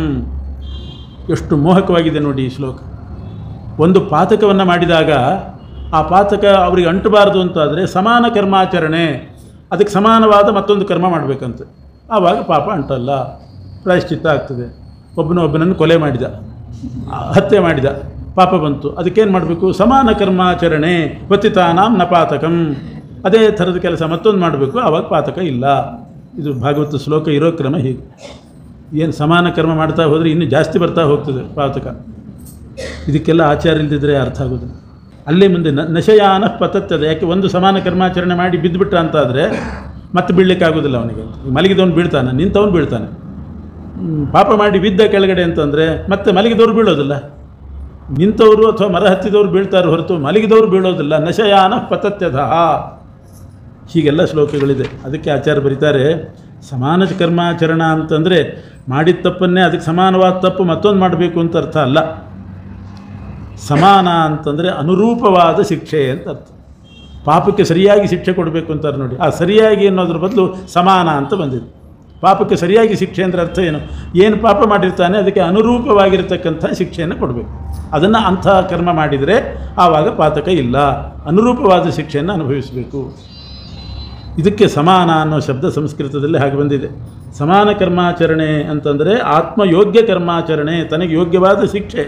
ಎಷ್ಟು ಮೋಹಕವಾಗಿದೆ ನೋಡಿ ಈ ಶ್ಲೋಕ. ಒಂದು ಪಾತಕವನ್ನು ಮಾಡಿದಾಗ ಆ ಪಾತಕ ಅವರಿಗೆ ಅಂಟಬಾರ್ದು ಅಂತಾದರೆ ಸಮಾನ ಕರ್ಮಾಚರಣೆ, ಅದಕ್ಕೆ ಸಮಾನವಾದ ಮತ್ತೊಂದು ಕರ್ಮ ಮಾಡಬೇಕಂತೆ. ಆವಾಗ ಪಾಪ ಅಂಟಲ್ಲ, ಪ್ರಾಯಶ್ಚಿತ್ತ ಆಗ್ತದೆ. ಒಬ್ಬನನ್ನು ಕೊಲೆ ಮಾಡಿದ, ಹತ್ಯೆ ಮಾಡಿದ, ಪಾಪ ಬಂತು. ಅದಕ್ಕೇನು ಮಾಡಬೇಕು? ಸಮಾನ ಕರ್ಮಾಚರಣೆ ಪತಿತಾನಾಂ ನಪಾತಕಂ. ಅದೇ ಥರದ ಕೆಲಸ ಮತ್ತೊಂದು ಮಾಡಬೇಕು, ಆವಾಗ ಪಾತಕ ಇಲ್ಲ. ಇದು ಭಾಗವತ ಶ್ಲೋಕ ಇರೋ ಕ್ರಮ ಹೀಗೆ. ಏನು ಸಮಾನ ಕರ್ಮ ಮಾಡ್ತಾ ಹೋದರೆ ಇನ್ನೂ ಜಾಸ್ತಿ ಬರ್ತಾ ಹೋಗ್ತದೆ ಪಾತಕ. ಇದಕ್ಕೆಲ್ಲ ಆಚಾರ ಇಲ್ಲದಿದ್ದರೆ ಅರ್ಥ ಆಗೋದು. ಅಲ್ಲೇ ಮುಂದೆ ನಶಯಾನ ಪತತ್ತದೆ. ಯಾಕೆ? ಒಂದು ಸಮಾನ ಕರ್ಮಾಚರಣೆ ಮಾಡಿ ಬಿದ್ದುಬಿಟ್ಟ ಅಂತಾದರೆ ಮತ್ತೆ ಬೀಳಲಿಕ್ಕಾಗೋದಿಲ್ಲ ಅವನಿಗೆ. ಮಲಗಿದವನು ಬೀಳ್ತಾನೆ, ನಿಂತವನು ಬೀಳ್ತಾನೆ. ಪಾಪ ಮಾಡಿ ಬಿದ್ದ ಕೆಳಗಡೆ ಅಂತಂದರೆ ಮತ್ತೆ ಮಲಗಿದವರು ಬೀಳೋದಿಲ್ಲ, ನಿಂತವರು ಅಥವಾ ಮರ ಹತ್ತಿದವರು ಬೀಳ್ತಾರೆ ಹೊರತು ಮಲಗಿದವರು ಬೀಳೋದಿಲ್ಲ. ನಶಯಾನ ಪತತ್ಯಧ. ಹೀಗೆಲ್ಲ ಶ್ಲೋಕಗಳಿದೆ. ಅದಕ್ಕೆ ಆಚಾರ್ಯ ಬರೀತಾರೆ, ಸಮಾನ ಕರ್ಮಾಚರಣ ಅಂತಂದರೆ ಮಾಡಿದ ತಪ್ಪನ್ನೇ ಅದಕ್ಕೆ ಸಮಾನವಾದ ತಪ್ಪು ಮತ್ತೊಂದು ಮಾಡಬೇಕು ಅಂತ ಅರ್ಥ ಅಲ್ಲ. ಸಮಾನ ಅಂತಂದರೆ ಅನುರೂಪವಾದ ಶಿಕ್ಷೆ ಅಂತ ಅರ್ಥ. ಪಾಪಕ್ಕೆ ಸರಿಯಾಗಿ ಶಿಕ್ಷೆ ಕೊಡಬೇಕು ಅಂತಾರೆ ನೋಡಿ. ಆ ಸರಿಯಾಗಿ ಅನ್ನೋದ್ರ ಬದಲು ಸಮಾನ ಅಂತ ಬಂದಿದೆ. ಪಾಪಕ್ಕೆ ಸರಿಯಾಗಿ ಶಿಕ್ಷೆ ಅಂದರೆ ಅರ್ಥ ಏನು? ಏನು ಪಾಪ ಮಾಡಿರ್ತಾನೆ ಅದಕ್ಕೆ ಅನುರೂಪವಾಗಿರ್ತಕ್ಕಂಥ ಶಿಕ್ಷೆಯನ್ನು ಕೊಡಬೇಕು. ಅದನ್ನು ಅಂಥ ಕರ್ಮ ಮಾಡಿದರೆ ಆವಾಗ ಪಾತಕ ಇಲ್ಲ, ಅನುರೂಪವಾದ ಶಿಕ್ಷೆಯನ್ನು ಅನುಭವಿಸಬೇಕು. ಇದಕ್ಕೆ ಸಮಾನ ಅನ್ನೋ ಶಬ್ದ ಸಂಸ್ಕೃತದಲ್ಲಿ ಹಾಗೆ ಬಂದಿದೆ. ಸಮಾನ ಕರ್ಮಾಚರಣೆ ಅಂತಂದರೆ ಆತ್ಮಯೋಗ್ಯ ಕರ್ಮಾಚರಣೆ, ತನಗೆ ಯೋಗ್ಯವಾದ ಶಿಕ್ಷೆ,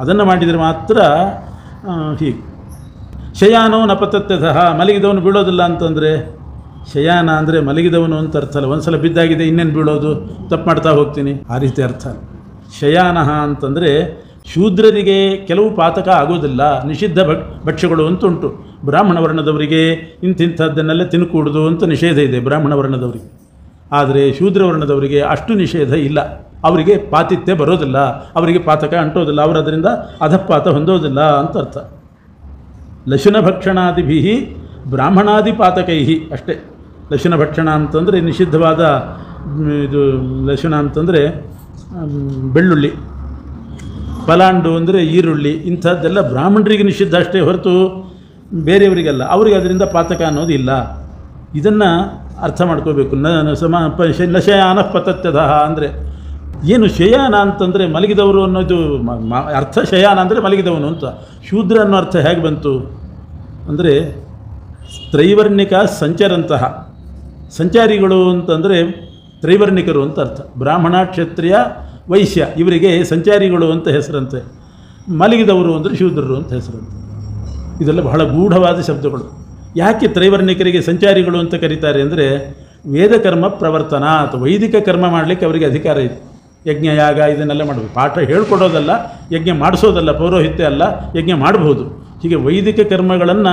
ಅದನ್ನು ಮಾಡಿದರೆ ಮಾತ್ರ ಹೀಗೆ. ಶಯಾನೋ ನಪತತ್ಯತಃ, ಮಲಗಿದವನು ಬೀಳೋದಿಲ್ಲ ಅಂತಂದರೆ ಶಯಾನ ಅಂದರೆ ಮಲಗಿದವನು ಅಂತ ಅರ್ಥ ಅಲ್ಲ. ಒಂದು ಸಲ ಬಿದ್ದಾಗಿದೆ ಇನ್ನೇನು ಬೀಳೋದು, ತಪ್ಪು ಮಾಡ್ತಾ ಹೋಗ್ತೀನಿ, ಆ ರೀತಿ ಅರ್ಥ. ಶಯಾನ ಅಂತಂದರೆ ಶೂದ್ರರಿಗೆ ಕೆಲವು ಪಾತಕ ಆಗೋದಿಲ್ಲ, ನಿಷಿದ್ಧ ಭಕ್ಷ್ಯಗಳು ಅಂತ ಉಂಟು. ಬ್ರಾಹ್ಮಣ ವರ್ಣದವರಿಗೆ ಇಂಥದ್ದನ್ನೆಲ್ಲ ತಿನ್ಕೂಡುದು ಅಂತ ನಿಷೇಧ ಇದೆ ಬ್ರಾಹ್ಮಣ ವರ್ಣದವರಿಗೆ. ಆದರೆ ಶೂದ್ರ ವರ್ಣದವರಿಗೆ ಅಷ್ಟು ನಿಷೇಧ ಇಲ್ಲ. ಅವರಿಗೆ ಪಾತಿತ್ಯ ಬರೋದಿಲ್ಲ, ಅವರಿಗೆ ಪಾತಕ ಅಂಟೋದಿಲ್ಲ, ಅವರು ಅದರಿಂದ ಅಧಪಾತ ಹೊಂದೋದಿಲ್ಲ ಅಂತ ಅರ್ಥ. ಲಶುನ ಭಕ್ಷಣಾದಿಭಿ ಬ್ರಾಹ್ಮಣಾದಿ ಪಾತಕೈ ಅಷ್ಟೇ. ಲಶುನ ಭಕ್ಷಣ ಅಂತಂದರೆ ನಿಷಿದ್ಧವಾದ ಇದು. ಲಶುನ ಅಂತಂದರೆ ಬೆಳ್ಳುಳ್ಳಿ, ಪಲಾಂಡು ಅಂದರೆ ಈರುಳ್ಳಿ, ಇಂಥದ್ದೆಲ್ಲ ಬ್ರಾಹ್ಮಣರಿಗೆ ನಿಷಿದ್ಧ ಅಷ್ಟೇ ಹೊರತು ಬೇರೆಯವರಿಗೆಲ್ಲ. ಅವರಿಗೆ ಅದರಿಂದ ಪಾತಕ ಅನ್ನೋದು ಇಲ್ಲ. ಇದನ್ನು ಅರ್ಥ ಮಾಡ್ಕೋಬೇಕು. ನಶಯಾನ ಪತತ್ಯದ ಅಂದರೆ ಏನು ಶಯಾನ ಅಂತಂದರೆ ಮಲಗಿದವರು ಅನ್ನೋದು ಅರ್ಥ. ಶಯಾನ ಅಂದರೆ ಮಲಗಿದವನು ಅಂತ. ಶೂದ್ರ ಅನ್ನೋ ಅರ್ಥ ಹೇಗೆ ಬಂತು ಅಂದರೆ ತ್ರೈವರ್ಣಿಕ ಸಂಚರಂತಹ ಸಂಚಾರಿಗಳು ಅಂತಂದರೆ ತ್ರೈವರ್ಣಿಕರು ಅಂತ ಅರ್ಥ. ಬ್ರಾಹ್ಮಣ, ಕ್ಷತ್ರಿಯ, ವೈಶ್ಯ ಇವರಿಗೆ ಸಂಚಾರಿಗಳು ಅಂತ ಹೆಸರಂತೆ. ಮಲಗಿದವರು ಅಂದರೆ ಶೂದ್ರರು ಅಂತ ಹೆಸರಂತೆ. ಇದೆಲ್ಲ ಬಹಳ ಗೂಢವಾದ ಶಬ್ದಗಳು. ಯಾಕೆ ತ್ರೈವರ್ಣಿಕರಿಗೆ ಸಂಚಾರಿಗಳು ಅಂತ ಕರೀತಾರೆ ಅಂದರೆ ವೇದಕರ್ಮ ಪ್ರವರ್ತನ ಅಥವಾ ವೈದಿಕ ಕರ್ಮ ಮಾಡಲಿಕ್ಕೆ ಅವರಿಗೆ ಅಧಿಕಾರ ಇದೆ. ಯಜ್ಞ, ಯಾಗ ಇದನ್ನೆಲ್ಲ ಮಾಡಬೇಕು. ಪಾಠ ಹೇಳ್ಕೊಡೋದಲ್ಲ, ಯಜ್ಞ ಮಾಡಿಸೋದಲ್ಲ, ಪೌರೋಹಿತ್ಯ ಅಲ್ಲ, ಯಜ್ಞ ಮಾಡಬಹುದು. ಹೀಗೆ ವೈದಿಕ ಕರ್ಮಗಳನ್ನು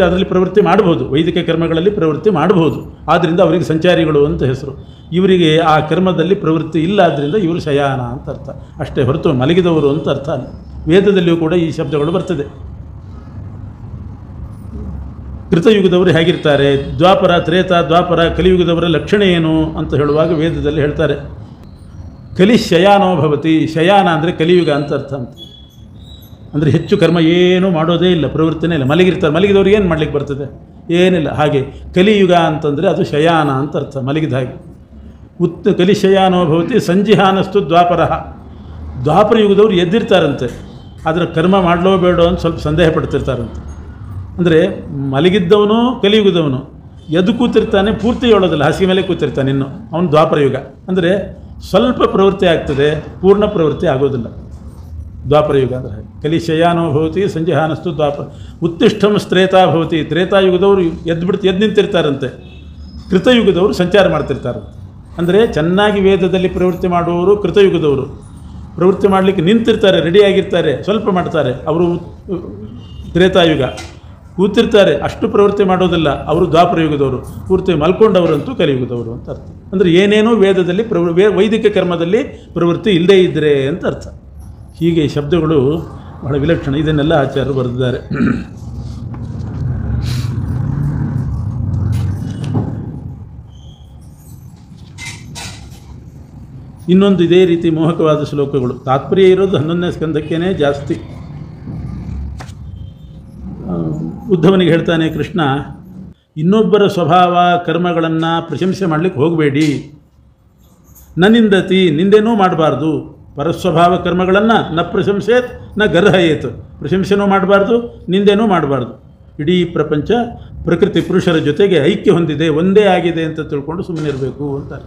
ಅದರಲ್ಲಿ ಪ್ರವೃತ್ತಿ ಮಾಡಬಹುದು, ವೈದಿಕ ಕರ್ಮಗಳಲ್ಲಿ ಪ್ರವೃತ್ತಿ ಮಾಡಬಹುದು. ಆದ್ದರಿಂದ ಅವರಿಗೆ ಸಂಚಾರಿಗಳು ಅಂತ ಹೆಸರು. ಇವರಿಗೆ ಆ ಕರ್ಮದಲ್ಲಿ ಪ್ರವೃತ್ತಿ ಇಲ್ಲ, ಆದ್ದರಿಂದ ಇವರು ಶಯಾನ ಅಂತ ಅರ್ಥ ಅಷ್ಟೇ ಹೊರತು ಮಲಗಿದವರು ಅಂತ ಅರ್ಥ ಅಲ್ಲ. ವೇದದಲ್ಲಿಯೂ ಕೂಡ ಈ ಶಬ್ದಗಳು ಬರ್ತದೆ. ಕೃತಯುಗದವರು ಹೇಗಿರ್ತಾರೆ, ದ್ವಾಪರ, ತ್ರೇತ, ದ್ವಾಪರ, ಕಲಿಯುಗದವರ ಲಕ್ಷಣ ಏನು ಅಂತ ಹೇಳುವಾಗ ವೇದದಲ್ಲಿ ಹೇಳ್ತಾರೆ. ಕಲಿಶಯಾನೋ ಭವತಿ. ಶಯಾನ ಅಂದರೆ ಕಲಿಯುಗ ಅಂತ ಅರ್ಥ ಅಂತ. ಅಂದರೆ ಹೆಚ್ಚು ಕರ್ಮ ಏನೂ ಮಾಡೋದೇ ಇಲ್ಲ, ಪ್ರವೃತ್ತಿನೇ ಇಲ್ಲ, ಮಲಗಿರ್ತಾರೆ. ಮಲಗಿದವ್ರಿಗೆ ಏನು ಮಾಡಲಿಕ್ಕೆ ಬರ್ತದೆ, ಏನಿಲ್ಲ. ಹಾಗೆ ಕಲಿಯುಗ ಅಂತಂದರೆ ಅದು ಶಯಾನ ಅಂತ ಅರ್ಥ, ಮಲಗಿದ ಹಾಗೆ. ಕಲಿಶಯಾನೋ ಭವತಿ ಸಂಜಿಹಾನಸ್ತು ದ್ವಾಪರ. ದ್ವಾಪರ ಯುಗದವರು ಎದ್ದಿರ್ತಾರಂತೆ, ಆದರೆ ಕರ್ಮ ಮಾಡಲೋ ಬೇಡೋ ಅಂತ ಸ್ವಲ್ಪ ಸಂದೇಹ ಪಡ್ತಿರ್ತಾರಂತೆ. ಅಂದರೆ ಮಲಗಿದ್ದವನು ಕಲಿಯುಗದವನು ಎದ್ದು ಕೂತಿರ್ತಾನೆ, ಪೂರ್ತಿ ಹೇಳೋದಿಲ್ಲ, ಹಾಸಿಗೆ ಮೇಲೆ ಕೂತಿರ್ತಾನೆ ಇನ್ನು, ಅವನು ದ್ವಾಪರ ಯುಗ. ಅಂದರೆ ಸ್ವಲ್ಪ ಪ್ರವೃತ್ತಿ ಆಗ್ತದೆ, ಪೂರ್ಣ ಪ್ರವೃತ್ತಿ ಆಗೋದಿಲ್ಲ ದ್ವಾಪರ ಯುಗ ಅಂದರೆ. ಕಲಿಶಯಾನೋ ಭವತಿ ಸಂಜಿಹಾನಸ್ತು ದ್ವಾಪರ. ಉತ್ತಿಷ್ಠಂ ತ್ರೇತಾ ಭವತಿ. ತ್ರೇತಾಯುಗದವರು ಎದ್ದು ನಿಂತಿರ್ತಾರಂತೆ, ಕೃತಯುಗದವರು ಸಂಚಾರ ಮಾಡ್ತಿರ್ತಾರಂತೆ. ಅಂದರೆ ಚೆನ್ನಾಗಿ ವೇದದಲ್ಲಿ ಪ್ರವೃತ್ತಿ ಮಾಡುವವರು ಕೃತಯುಗದವರು. ಪ್ರವೃತ್ತಿ ಮಾಡಲಿಕ್ಕೆ ನಿಂತಿರ್ತಾರೆ, ರೆಡಿಯಾಗಿರ್ತಾರೆ, ಸ್ವಲ್ಪ ಮಾಡ್ತಾರೆ, ಅವರು ತ್ರೇತಾಯುಗ. ಕೂತಿರ್ತಾರೆ, ಅಷ್ಟು ಪ್ರವೃತ್ತಿ ಮಾಡೋದಿಲ್ಲ, ಅವರು ದ್ವಾಪರ ಯುಗದವರು. ಪೂರ್ತಿ ಮಲ್ಕೊಂಡವರಂತೂ ಕಲಿಯುಗದವರು ಅಂತ ಅರ್ಥ. ಅಂದರೆ ಏನೇನೋ ವೇದದಲ್ಲಿ ವೈದಿಕ ಕರ್ಮದಲ್ಲಿ ಪ್ರವೃತ್ತಿ ಇಲ್ಲದೇ ಇದ್ದರೆ ಅಂತ ಅರ್ಥ. ಹೀಗೆ ಶಬ್ದಗಳು ಬಹಳ ವಿಲಕ್ಷಣ. ಇದನ್ನೆಲ್ಲ ಆಚಾರ್ಯರು ಬರೆದಿದ್ದಾರೆ. ಇನ್ನೊಂದು ಇದೇ ರೀತಿ ಮೋಹಕವಾದ ಶ್ಲೋಕಗಳು. ತಾತ್ಪರ್ಯ ಇರೋದು 11ನೇ ಸ್ಕಂದಕ್ಕೇ ಜಾಸ್ತಿ. ಉದ್ಧವನಿಗೆ ಹೇಳ್ತಾನೆ ಕೃಷ್ಣ, ಇನ್ನೊಬ್ಬರ ಸ್ವಭಾವ ಕರ್ಮಗಳನ್ನು ಪ್ರಶಂಸೆ ಮಾಡಲಿಕ್ಕೆ ಹೋಗಬೇಡಿ. ನನಿಂದತಿ, ನಿಂದೇನೂ ಮಾಡಬಾರ್ದು. ಪರಸ್ವಭಾವ ಕರ್ಮಗಳನ್ನು ನ ಪ್ರಶಂಸೇತ್ ನ ಗರ್ಹಯೇತ್. ಪ್ರಶಂಸೆನೂ ಮಾಡಬಾರ್ದು, ನಿಂದೇನೂ ಮಾಡಬಾರ್ದು. ಇಡೀ ಪ್ರಪಂಚ ಪ್ರಕೃತಿ ಪುರುಷರ ಜೊತೆಗೆ ಐಕ್ಯ ಹೊಂದಿದೆ, ಒಂದೇ ಆಗಿದೆ ಅಂತ ತಿಳ್ಕೊಂಡು ಸುಮ್ಮನೆ ಇರಬೇಕು ಅಂತಾರೆ.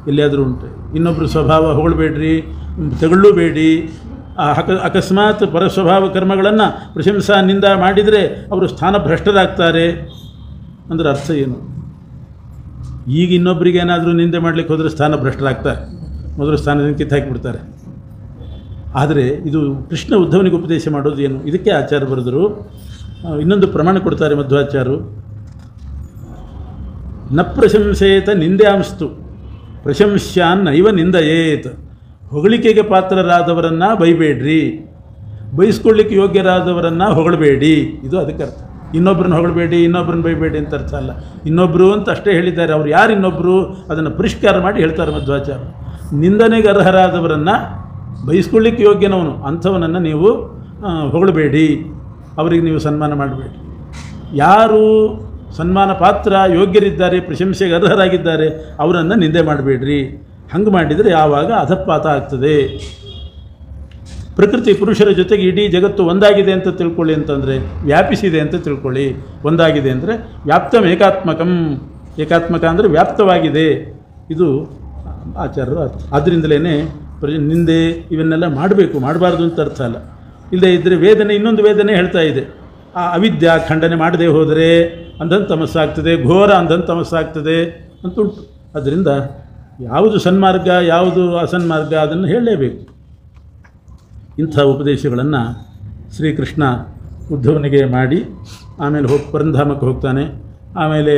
ಎಲ್ಲಿಯಾದರೂ ಉಂಟು. ಇನ್ನೊಬ್ಬರು ಸ್ವಭಾವ ಹೊಗಳಬೇಡ್ರಿ, ತಗೊಳ್ಳಬೇಡಿ. ಅಕಸ್ಮಾತ್ ಪರಸ್ವಭಾವ ಕರ್ಮಗಳನ್ನು ಪ್ರಶಂಸಾ ನಿಂದ ಮಾಡಿದರೆ ಅವರು ಸ್ಥಾನಭ್ರಷ್ಟರಾಗ್ತಾರೆ ಅಂದರೆ ಅರ್ಥ ಏನು? ಈಗ ಇನ್ನೊಬ್ಬರಿಗೆ ಏನಾದರೂ ನಿಂದೆ ಮಾಡಲಿಕ್ಕೆ ಹೋದರೆ ಸ್ಥಾನಭ್ರಷ್ಟರಾಗ್ತಾರೆ, ಮೊದಲು ಸ್ಥಾನದಿಂದ ಕಿತ್ತಾಕಿಬಿಡ್ತಾರೆ. ಆದರೆ ಇದು ಕೃಷ್ಣ ಉದ್ಧವನಿಗೆ ಉಪದೇಶ ಮಾಡೋದು ಏನು? ಇದಕ್ಕೆ ಆಚಾರ್ಯ ಬರೆದರು. ಇನ್ನೊಂದು ಪ್ರಮಾಣ ಕೊಡ್ತಾರೆ ಮಧ್ವಾಚಾರ್ಯರು. ನ ಪ್ರಶಂಸೇತ ನಿಂದ್ಯಾಂಸ್ತು ಪ್ರಶಂಸ್ಯಾನ್ ನೈವ ನಿಂದಯೇತ್. ಹೊಗಳಿಕೆಗೆ ಪಾತ್ರರಾದವರನ್ನು ಬೈಬೇಡ್ರಿ, ಬೈಸ್ಕೊಳ್ಳಿಕ್ಕೆ ಯೋಗ್ಯರಾದವರನ್ನು ಹೊಗಳಬೇಡಿ. ಇದು ಅದಕ್ಕೆ ಅರ್ಥ. ಇನ್ನೊಬ್ಬರನ್ನ ಹೊಗಳಬೇಡಿ, ಇನ್ನೊಬ್ಬರನ್ನ ಬೈಬೇಡಿ ಅಂತ ಅರ್ಥ ಅಲ್ಲ. ಇನ್ನೊಬ್ಬರು ಅಂತ ಅಷ್ಟೇ ಹೇಳಿದ್ದಾರೆ. ಅವ್ರು ಯಾರು ಇನ್ನೊಬ್ಬರು ಅದನ್ನು ಪರಿಷ್ಕಾರ ಮಾಡಿ ಹೇಳ್ತಾರೆ ಮಧ್ವಾಚಾರ್ಯ. ನಿಂದನೆಗೆ ಅರ್ಹರಾದವರನ್ನು, ಬೈಸ್ಕೊಳ್ಳಿಕ್ಕೆ ಯೋಗ್ಯನವನು ಅಂಥವನನ್ನು ನೀವು ಹೊಗಳಬೇಡಿ, ಅವರಿಗೆ ನೀವು ಸನ್ಮಾನ ಮಾಡಬೇಡಿ. ಯಾರು ಸನ್ಮಾನ ಪಾತ್ರ ಯೋಗ್ಯರಿದ್ದಾರೆ, ಪ್ರಶಂಸೆಗೆ ಅರ್ಹರಾಗಿದ್ದಾರೆ, ಅವರನ್ನು ನಿಂದೆ ಮಾಡಬೇಡ್ರಿ. ಹಂಗೆ ಮಾಡಿದರೆ ಯಾವಾಗ ಅಧಪಾತ ಆಗ್ತದೆ. ಪ್ರಕೃತಿ ಪುರುಷರ ಜೊತೆಗೆ ಇಡೀ ಜಗತ್ತು ಒಂದಾಗಿದೆ ಅಂತ ತಿಳ್ಕೊಳ್ಳಿ ಅಂತಂದರೆ, ವ್ಯಾಪಿಸಿದೆ ಅಂತ ತಿಳ್ಕೊಳ್ಳಿ. ಒಂದಾಗಿದೆ ಅಂದರೆ ವ್ಯಾಪ್ತಂ ಏಕಾತ್ಮಕಂ. ಏಕಾತ್ಮಕ ಅಂದರೆ ವ್ಯಾಪ್ತವಾಗಿದೆ. ಇದು ಆಚಾರ್ಯರು ಅರ್ಥ. ಆದ್ದರಿಂದಲೇ ನಿಂದೆ ಇವನ್ನೆಲ್ಲ ಮಾಡಬೇಕು, ಮಾಡಬಾರ್ದು ಅಂತ ಅರ್ಥ ಅಲ್ಲ. ಇಲ್ಲದೇ ಇದ್ದರೆ ವೇದನೆ, ಇನ್ನೊಂದು ವೇದನೆ ಹೇಳ್ತಾ ಇದೆ. ಆ ಅವಿದ್ಯಾ ಖಂಡನೆ ಮಾಡದೇ ಹೋದರೆ ಅಂಧನ್ ತಮಸ್ಸಾಗ್ತದೆ, ಘೋರ ಅಂಧನ್ ತಮಸ್ಸಾಗ್ತದೆ ಅಂತುಂಟು. ಅದರಿಂದ ಯಾವುದು ಸನ್ಮಾರ್ಗ ಯಾವುದು ಅಸನ್ಮಾರ್ಗ ಅದನ್ನು ಹೇಳಲೇಬೇಕು. ಇಂಥ ಉಪದೇಶಗಳನ್ನು ಶ್ರೀಕೃಷ್ಣ ಉದ್ಧವನಿಗೆ ಮಾಡಿ ಆಮೇಲೆ ಪರಂಧಾಮಕ್ಕೆ ಹೋಗ್ತಾನೆ. ಆಮೇಲೆ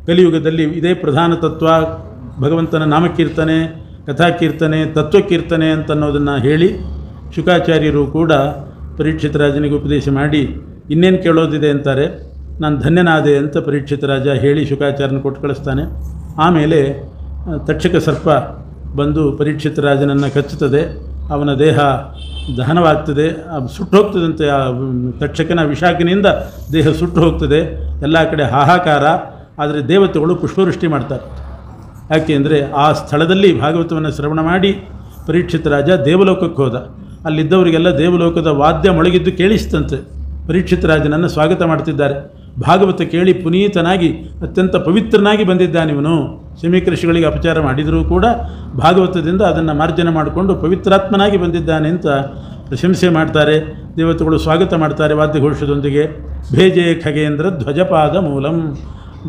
ಕಲಿಯುಗದಲ್ಲಿ ಇದೇ ಪ್ರಧಾನ ತತ್ವ, ಭಗವಂತನ ನಾಮಕೀರ್ತನೆ, ಕಥಾಕೀರ್ತನೆ, ತತ್ವಕೀರ್ತನೆ ಅಂತನ್ನೋದನ್ನು ಹೇಳಿ ಶುಕಾಚಾರ್ಯರು ಕೂಡ ಪರೀಕ್ಷಿತ ರಾಜನಿಗೆ ಉಪದೇಶ ಮಾಡಿ ಇನ್ನೇನು ಕೇಳೋದಿದೆ ಅಂತಾರೆ. ನಾನು ಧನ್ಯನಾದೆ ಅಂತ ಪರೀಕ್ಷಿತ ರಾಜ ಹೇಳಿ ಶುಕಾಚಾರ್ಯನ ಕೊಟ್ಟು ಕಳಿಸ್ತಾನೆ. ಆಮೇಲೆ ತಕ್ಷಕ ಸರ್ಪ ಬಂದು ಪರೀಕ್ಷಿತ ರಾಜನನ್ನು ಕಚ್ಚುತ್ತದೆ. ಅವನ ದೇಹ ದಹನವಾಗ್ತದೆ, ಸುಟ್ಟು ಹೋಗ್ತದಂತೆ. ಆ ತಕ್ಷಕನ ವಿಷಾಕಿನಿಂದ ದೇಹ ಸುಟ್ಟು ಹೋಗ್ತದೆ. ಎಲ್ಲ ಕಡೆ ಹಾಹಾಕಾರ. ಆದರೆ ದೇವತೆಗಳು ಪುಷ್ಪವೃಷ್ಟಿ ಮಾಡ್ತಾರೆ. ಯಾಕೆ ಅಂದರೆ ಆ ಸ್ಥಳದಲ್ಲಿ ಭಾಗವತವನ್ನು ಶ್ರವಣ ಮಾಡಿ ಪರೀಕ್ಷಿತ ರಾಜ ದೇವಲೋಕಕ್ಕೆ ಹೋದ. ಅಲ್ಲಿದ್ದವರಿಗೆಲ್ಲ ದೇವಲೋಕದ ವಾದ್ಯ ಮೊಳಗಿದ್ದು ಕೇಳಿಸ್ತಂತೆ. ಪರೀಕ್ಷಿತ ರಾಜನನ್ನು ಸ್ವಾಗತ ಮಾಡ್ತಿದ್ದಾರೆ. ಭಾಗವತ ಕೇಳಿ ಪುನೀತನಾಗಿ ಅತ್ಯಂತ ಪವಿತ್ರನಾಗಿ ಬಂದಿದ್ದಾನಿವನು. ಶಮೀಕೃಷಿಗಳಿಗೆ ಅಪಚಾರ ಮಾಡಿದರೂ ಕೂಡ ಭಾಗವತದಿಂದ ಅದನ್ನು ಮಾರ್ಜನೆ ಮಾಡಿಕೊಂಡು ಪವಿತ್ರಾತ್ಮನಾಗಿ ಬಂದಿದ್ದಾನೆ ಅಂತ ಪ್ರಶಂಸೆ ಮಾಡ್ತಾರೆ. ದೇವತೆಗಳು ಸ್ವಾಗತ ಮಾಡ್ತಾರೆ ವಾದ್ಯಘೋಷದೊಂದಿಗೆ. ಭೇಜೆ ಖಗೇಂದ್ರ ಧ್ವಜಪಾದ ಮೂಲಂ,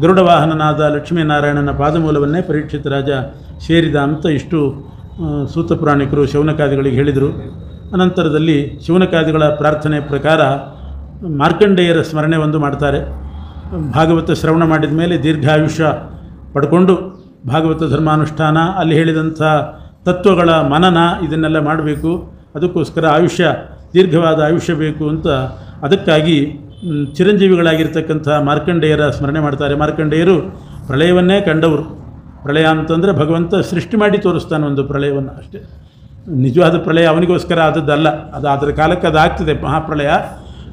ಗರುಡವಾಹನನಾದ ಲಕ್ಷ್ಮೀನಾರಾಯಣನ ಪಾದಮೂಲವನ್ನೇ ಪರೀಕ್ಷಿತ ರಾಜ ಸೇರಿದ ಅಂತ ಇಷ್ಟು ಸೂತ ಪುರಾಣಿಕರು ಶೌನಕಾದಿಗಳಿಗೆ ಹೇಳಿದರು. ಅನಂತರದಲ್ಲಿ ಶೌನಕಾದಿಗಳ ಪ್ರಾರ್ಥನೆ ಪ್ರಕಾರ ಮಾರ್ಕಂಡೇಯರ ಸ್ಮರಣೆ ಒಂದು ಮಾಡ್ತಾರೆ. ಭಾಗವತ ಶ್ರವಣ ಮಾಡಿದ ಮೇಲೆ ದೀರ್ಘಾಯುಷ್ಯ ಪಡ್ಕೊಂಡು ಭಾಗವತ ಧರ್ಮಾನುಷ್ಠಾನ, ಅಲ್ಲಿ ಹೇಳಿದಂಥ ತತ್ವಗಳ ಮನನ ಇದನ್ನೆಲ್ಲ ಮಾಡಬೇಕು. ಅದಕ್ಕೋಸ್ಕರ ದೀರ್ಘವಾದ ಆಯುಷ್ಯ ಬೇಕು ಅಂತ ಅದಕ್ಕಾಗಿ ಚಿರಂಜೀವಿಗಳಾಗಿರ್ತಕ್ಕಂಥ ಮಾರ್ಕಂಡೇಯರ ಸ್ಮರಣೆ ಮಾಡ್ತಾರೆ. ಮಾರ್ಕಂಡೇಯರು ಪ್ರಳಯವನ್ನೇ ಕಂಡವರು. ಪ್ರಳಯ ಅಂತಂದರೆ ಭಗವಂತ ಸೃಷ್ಟಿ ಮಾಡಿ ತೋರಿಸ್ತಾನೆ ಒಂದು ಪ್ರಳಯವನ್ನು ಅಷ್ಟೇ. ನಿಜವಾದ ಪ್ರಳಯ ಅವನಿಗೋಸ್ಕರ ಆದದ್ದಲ್ಲ. ಅದು ಅದರ ಕಾಲಕ್ಕೆ ಅದಾಗ್ತದೆ ಮಹಾಪ್ರಳಯ.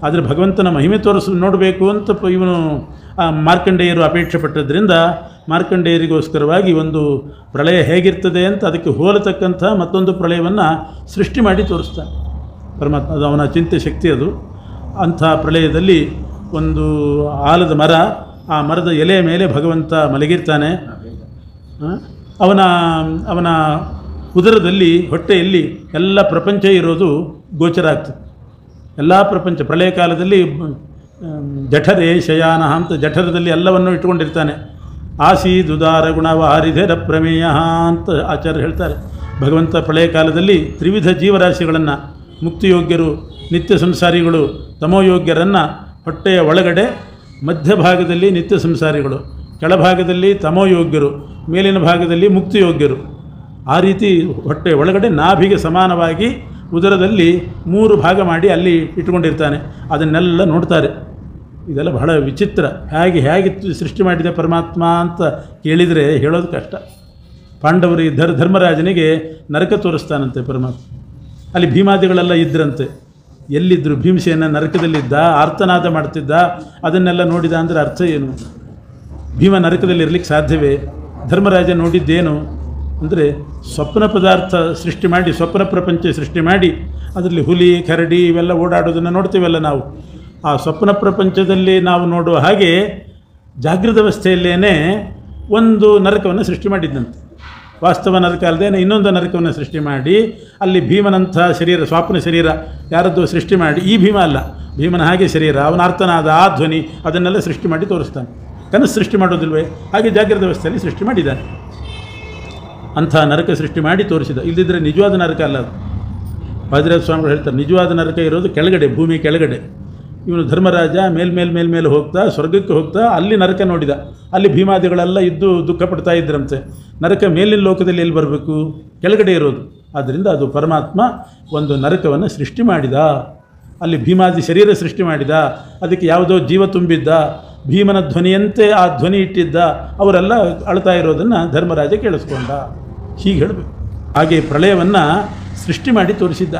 ಆದರೆ ಭಗವಂತನ ಮಹಿಮೆ ನೋಡಬೇಕು ಅಂತ ಇವನು ಮಾರ್ಕಂಡೇಯರು ಅಪೇಕ್ಷೆ ಪಟ್ಟದ್ರಿಂದ ಮಾರ್ಕಂಡೇಯರಿಗೋಸ್ಕರವಾಗಿ ಒಂದು ಪ್ರಳಯ ಹೇಗಿರ್ತದೆ ಅಂತ ಅದಕ್ಕೆ ಹೋಲತಕ್ಕಂಥ ಮತ್ತೊಂದು ಪ್ರಳಯವನ್ನು ಸೃಷ್ಟಿ ಮಾಡಿ ತೋರಿಸ್ತಾನೆ ಪರಮಾತ್ಮ. ಅದು ಅವನ ಚಿಂತೆ ಶಕ್ತಿ. ಅದು ಅಂಥ ಪ್ರಳಯದಲ್ಲಿ ಒಂದು ಆಲದ ಮರ, ಆ ಮರದ ಎಲೆಯ ಮೇಲೆ ಭಗವಂತ ಮಲಗಿರ್ತಾನೆ. ಅವನ ಉದರದಲ್ಲಿ ಹೊಟ್ಟೆಯಲ್ಲಿ ಎಲ್ಲ ಪ್ರಪಂಚ ಇರೋದು ಗೋಚರ ಆಗ್ತದೆ. ಎಲ್ಲ ಪ್ರಪಂಚ ಪ್ರಳಯ ಕಾಲದಲ್ಲಿ ಜಠರೇ ಶಯಾನ ಅಂತ ಜಠರದಲ್ಲಿ ಎಲ್ಲವನ್ನು ಇಟ್ಕೊಂಡಿರ್ತಾನೆ. ಆಸೀದುದಾರ ಗುಣವಾರಿಧರ ಪ್ರಮೇಯ ಅಂತ ಆಚಾರ್ಯ ಹೇಳ್ತಾರೆ. ಭಗವಂತ ಪ್ರಳಯ ಕಾಲದಲ್ಲಿ ತ್ರಿವಿಧ ಜೀವರಾಶಿಗಳನ್ನು, ಮುಕ್ತಿಯೋಗ್ಯರು, ನಿತ್ಯ ಸಂಸಾರಿಗಳು, ತಮೋಯೋಗ್ಯರನ್ನು ಹೊಟ್ಟೆಯ ಒಳಗಡೆ ಮಧ್ಯಭಾಗದಲ್ಲಿ ನಿತ್ಯ ಸಂಸಾರಿಗಳು, ಕೆಳಭಾಗದಲ್ಲಿ ತಮೋಯೋಗ್ಯರು, ಮೇಲಿನ ಭಾಗದಲ್ಲಿ ಮುಕ್ತಿಯೋಗ್ಯರು, ಆ ರೀತಿ ಹೊಟ್ಟೆ ಒಳಗಡೆ ನಾಭಿಗೆ ಸಮಾನವಾಗಿ ಉದರದಲ್ಲಿ 3 ಭಾಗ ಮಾಡಿ ಅಲ್ಲಿ ಇಟ್ಕೊಂಡಿರ್ತಾನೆ. ಅದನ್ನೆಲ್ಲ ನೋಡ್ತಾರೆ. ಇದೆಲ್ಲ ಬಹಳ ವಿಚಿತ್ರ. ಹೇಗೆ ಸೃಷ್ಟಿ ಮಾಡಿದೆ ಪರಮಾತ್ಮ ಅಂತ ಕೇಳಿದರೆ ಹೇಳೋದು ಕಷ್ಟ. ಪಾಂಡವರಿಗೆ ಧರ್ಮರಾಜನಿಗೆ ನರಕ ತೋರಿಸ್ತಾನಂತೆ ಪರಮಾತ್ಮ. ಅಲ್ಲಿ ಭೀಮಾದಿಗಳೆಲ್ಲ ಇದ್ರಂತೆ. ಎಲ್ಲಿದ್ದರು? ಭೀಮಸೇನ ನರಕದಲ್ಲಿದ್ದ, ಆರ್ತನಾದ ಮಾಡ್ತಿದ್ದ. ಅದನ್ನೆಲ್ಲ ನೋಡಿದ ಅಂದರೆ ಅರ್ಥ ಏನು? ಭೀಮ ನರಕದಲ್ಲಿ ಇರಲಿಕ್ಕೆ ಸಾಧ್ಯವೇ? ಧರ್ಮರಾಜ ನೋಡಿದ್ದೇನು ಅಂದರೆ ಸ್ವಪ್ನ ಪದಾರ್ಥ ಸೃಷ್ಟಿ ಮಾಡಿ, ಸ್ವಪ್ನ ಪ್ರಪಂಚ ಸೃಷ್ಟಿ ಮಾಡಿ ಅದರಲ್ಲಿ ಹುಲಿ, ಕರಡಿ ಇವೆಲ್ಲ ಓಡಾಡೋದನ್ನು ನೋಡ್ತೀವಲ್ಲ ನಾವು. ಆ ಸ್ವಪ್ನ ಪ್ರಪಂಚದಲ್ಲಿ ನಾವು ನೋಡುವ ಹಾಗೆ ಜಾಗೃತ ಅವಸ್ಥೆಯಲ್ಲೇ ಒಂದು ನರಕವನ್ನು ಸೃಷ್ಟಿ ಮಾಡಿದ್ದಂತೆ. ವಾಸ್ತವ ನರಕ ಅಲ್ಲದೇನೆ ಇನ್ನೊಂದು ನರಕವನ್ನು ಸೃಷ್ಟಿ ಮಾಡಿ ಅಲ್ಲಿ ಭೀಮನಂಥ ಶರೀರ, ಸ್ವಪ್ನ ಶರೀರ ಯಾರದ್ದು ಸೃಷ್ಟಿ ಮಾಡಿ, ಈ ಭೀಮ ಅಲ್ಲ, ಭೀಮನ ಹಾಗೆ ಶರೀರ, ಅವನ ಅರ್ಥನಾದ ಆ ಧ್ವನಿ ಅದನ್ನೆಲ್ಲ ಸೃಷ್ಟಿ ಮಾಡಿ ತೋರಿಸ್ತಾನೆ. ಕನಸು ಸೃಷ್ಟಿ ಮಾಡೋದಿಲ್ವೇ? ಹಾಗೆ ಜಾಗೃತ ಅವಸ್ಥೆಯಲ್ಲಿ ಸೃಷ್ಟಿ ಮಾಡಿದ್ದಾನೆ. ಅಂಥ ನರಕ ಸೃಷ್ಟಿ ಮಾಡಿ ತೋರಿಸಿದ. ಇಲ್ಲದಿದ್ದರೆ ನಿಜವಾದ ನರಕ ಅಲ್ಲ ಅದು. ವಾದಿರಾಜ ಸ್ವಾಮಿಗಳು ಹೇಳ್ತಾರೆ, ನಿಜವಾದ ನರಕ ಇರೋದು ಕೆಳಗಡೆ, ಭೂಮಿ ಕೆಳಗಡೆ. ಇವನು ಧರ್ಮರಾಜ ಮೇಲ್ಮೇಲೆ ಹೋಗ್ತಾ ಸ್ವರ್ಗಕ್ಕೆ ಹೋಗ್ತಾ ಅಲ್ಲಿ ನರಕ ನೋಡಿದ. ಅಲ್ಲಿ ಭೀಮಾದಿಗಳೆಲ್ಲ ಇದ್ದು ದುಃಖ ಪಡ್ತಾ ಇದ್ರಂತೆ. ನರಕ ಮೇಲಿನ ಲೋಕದಲ್ಲಿ ಎಲ್ಲಿ ಬರಬೇಕು? ಕೆಳಗಡೆ ಇರೋದು. ಆದ್ದರಿಂದ ಅದು ಪರಮಾತ್ಮ ಒಂದು ನರಕವನ್ನು ಸೃಷ್ಟಿ ಮಾಡಿದ. ಅಲ್ಲಿ ಭೀಮಾದಿ ಶರೀರ ಸೃಷ್ಟಿ ಮಾಡಿದ. ಅದಕ್ಕೆ ಯಾವುದೋ ಜೀವ ತುಂಬಿದ್ದ, ಭೀಮನ ಧ್ವನಿಯಂತೆ ಆ ಧ್ವನಿ ಇಟ್ಟಿದ್ದ. ಅವರೆಲ್ಲ ಅಳ್ತಾ ಇರೋದನ್ನು ಧರ್ಮರಾಜ ಕೇಳಿಸ್ಕೊಂಡ. ಹೀಗೆ ಹೇಳಬೇಕು. ಹಾಗೆ ಪ್ರಳಯವನ್ನು ಸೃಷ್ಟಿ ಮಾಡಿ ತೋರಿಸಿದ್ದ.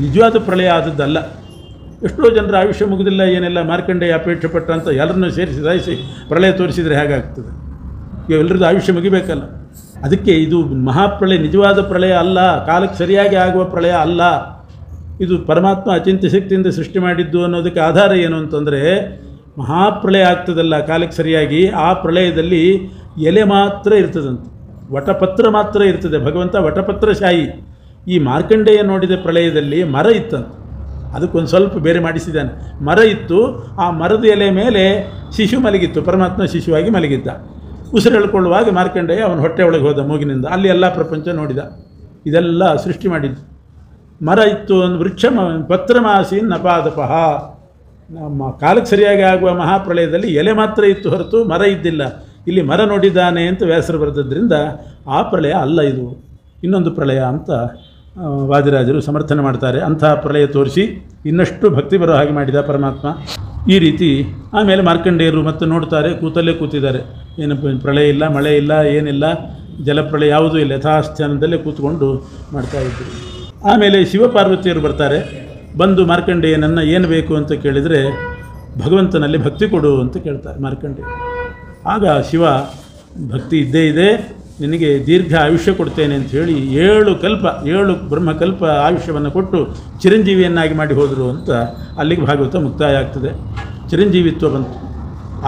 ನಿಜವಾದ ಪ್ರಳಯ ಆದದ್ದಲ್ಲ. ಎಷ್ಟೋ ಜನರ ಆಯುಷ್ಯ ಮುಗಿದಿಲ್ಲ, ಏನೆಲ್ಲ ಮಾರ್ಕಂಡೇಯ ಅಪೇಕ್ಷೆ ಪಟ್ಟಂತ ಎಲ್ಲರನ್ನೂ ಸೇರಿಸಿ ಪ್ರಳಯ ತೋರಿಸಿದರೆ ಹೇಗಾಗ್ತದೆ? ಈಗ ಎಲ್ಲರದ್ದು ಆಯುಷ್ಯ ಮುಗಿಬೇಕಲ್ಲ. ಅದಕ್ಕೆ ಇದು ಮಹಾಪ್ರಳಯ ನಿಜವಾದ ಪ್ರಳಯ ಅಲ್ಲ, ಕಾಲಕ್ಕೆ ಸರಿಯಾಗಿ ಆಗುವ ಪ್ರಳಯ ಅಲ್ಲ. ಇದು ಪರಮಾತ್ಮ ಅಚಿಂತ್ಯ ಶಕ್ತಿಯಿಂದ ಸೃಷ್ಟಿ ಮಾಡಿದ್ದು ಅನ್ನೋದಕ್ಕೆ ಆಧಾರ ಏನು ಅಂತಂದರೆ, ಮಹಾಪ್ರಳಯ ಆಗ್ತದಲ್ಲ ಕಾಲಕ್ಕೆ ಸರಿಯಾಗಿ, ಆ ಪ್ರಳಯದಲ್ಲಿ ಎಲೆ ಮಾತ್ರ ಇರ್ತದಂತೆ, ವಟಪತ್ರ ಮಾತ್ರ ಇರ್ತದೆ. ಭಗವಂತ ವಟಪತ್ರಶಾಹಿ. ಈ ಮಾರ್ಕಂಡೇಯ ನೋಡಿದ ಪ್ರಳಯದಲ್ಲಿ ಮರ ಇತ್ತಂತೆ. ಅದಕ್ಕೊಂದು ಸ್ವಲ್ಪ ಬೇರೆ ಮಾಡಿಸಿದ್ದಾನೆ. ಮರ ಇತ್ತು, ಆ ಮರದ ಎಲೆ ಮೇಲೆ ಶಿಶು ಮಲಗಿತ್ತು, ಪರಮಾತ್ಮ ಶಿಶುವಾಗಿ ಮಲಗಿದ್ದ. ಉಸಿರೆಳ್ಕೊಳ್ಳುವಾಗ ಮಾರ್ಕಂಡೇಯ ಅವನ ಹೊಟ್ಟೆ ಒಳಗೆ ಹೋದ ಮೂಗಿನಿಂದ, ಅಲ್ಲಿ ಎಲ್ಲ ಪ್ರಪಂಚ ನೋಡಿದ. ಇದೆಲ್ಲ ಸೃಷ್ಟಿ ಮಾಡಿದ್ದು. ಮರ ಇತ್ತು, ಒಂದು ವೃಕ್ಷ ಪತ್ರಮಾಸೀನ್ ನಪಾದಪಃ. ನಮ್ಮ ಕಾಲಕ್ಕೆ ಸರಿಯಾಗಿ ಆಗುವ ಮಹಾಪ್ರಳಯದಲ್ಲಿ ಎಲೆ ಮಾತ್ರ ಇತ್ತು ಹೊರತು ಮರ ಇದ್ದಿಲ್ಲ. ಇಲ್ಲಿ ಮರ ನೋಡಿದ್ದಾನೆ ಅಂತ ವ್ಯಾಸರು ಬರೆದದ್ರಿಂದ ಆ ಪ್ರಳಯ ಅಲ್ಲ, ಇದು ಇನ್ನೊಂದು ಪ್ರಳಯ ಅಂತ ವಾದಿರಾಜರು ಸಮರ್ಥನೆ ಮಾಡ್ತಾರೆ. ಅಂತಹ ಪ್ರಳಯ ತೋರಿಸಿ ಇನ್ನಷ್ಟು ಭಕ್ತಿ ಬರೋ ಹಾಗೆ ಮಾಡಿದ ಪರಮಾತ್ಮ. ಈ ರೀತಿ ಆಮೇಲೆ ಮಾರ್ಕಂಡೇಯರು ಮತ್ತೆ ನೋಡ್ತಾರೆ, ಕೂತಲ್ಲೇ ಕೂತಿದ್ದಾರೆ. ಏನಪ್ಪ ಪ್ರಳಯ ಇಲ್ಲ, ಮಳೆ ಇಲ್ಲ, ಏನಿಲ್ಲ, ಜಲಪ್ರಳಯ ಯಾವುದೂ ಇಲ್ಲ, ಯಥಾಸ್ಥಾನದಲ್ಲೇ ಕೂತ್ಕೊಂಡು ಮಾಡ್ತಾಯಿದ್ರು. ಆಮೇಲೆ ಶಿವಪಾರ್ವತಿಯರು ಬರ್ತಾರೆ. ಬಂದು ಮಾರ್ಕಂಡೇಯನನ್ನು ಏನು ಬೇಕು ಅಂತ ಕೇಳಿದರೆ ಭಗವಂತನಲ್ಲಿ ಭಕ್ತಿ ಕೊಡು ಅಂತ ಕೇಳ್ತಾರೆ ಮಾರ್ಕಂಡೇಯ. ಆಗ ಶಿವ, ಭಕ್ತಿ ಇದ್ದೇ ಇದೆ, ನಿನಗೆ ದೀರ್ಘ ಆಯುಷ್ಯ ಕೊಡ್ತೇನೆ ಅಂತ ಹೇಳಿ 7 ಬ್ರಹ್ಮಕಲ್ಪ ಆಯುಷ್ಯವನ್ನು ಕೊಟ್ಟು ಚಿರಂಜೀವಿಯನ್ನಾಗಿ ಮಾಡಿ ಹೋದರು ಅಂತ ಅಲ್ಲಿಗೆ ಭಾಗವತ ಮುಕ್ತಾಯ ಆಗ್ತದೆ. ಚಿರಂಜೀವಿತ್ವ ಬಂತು.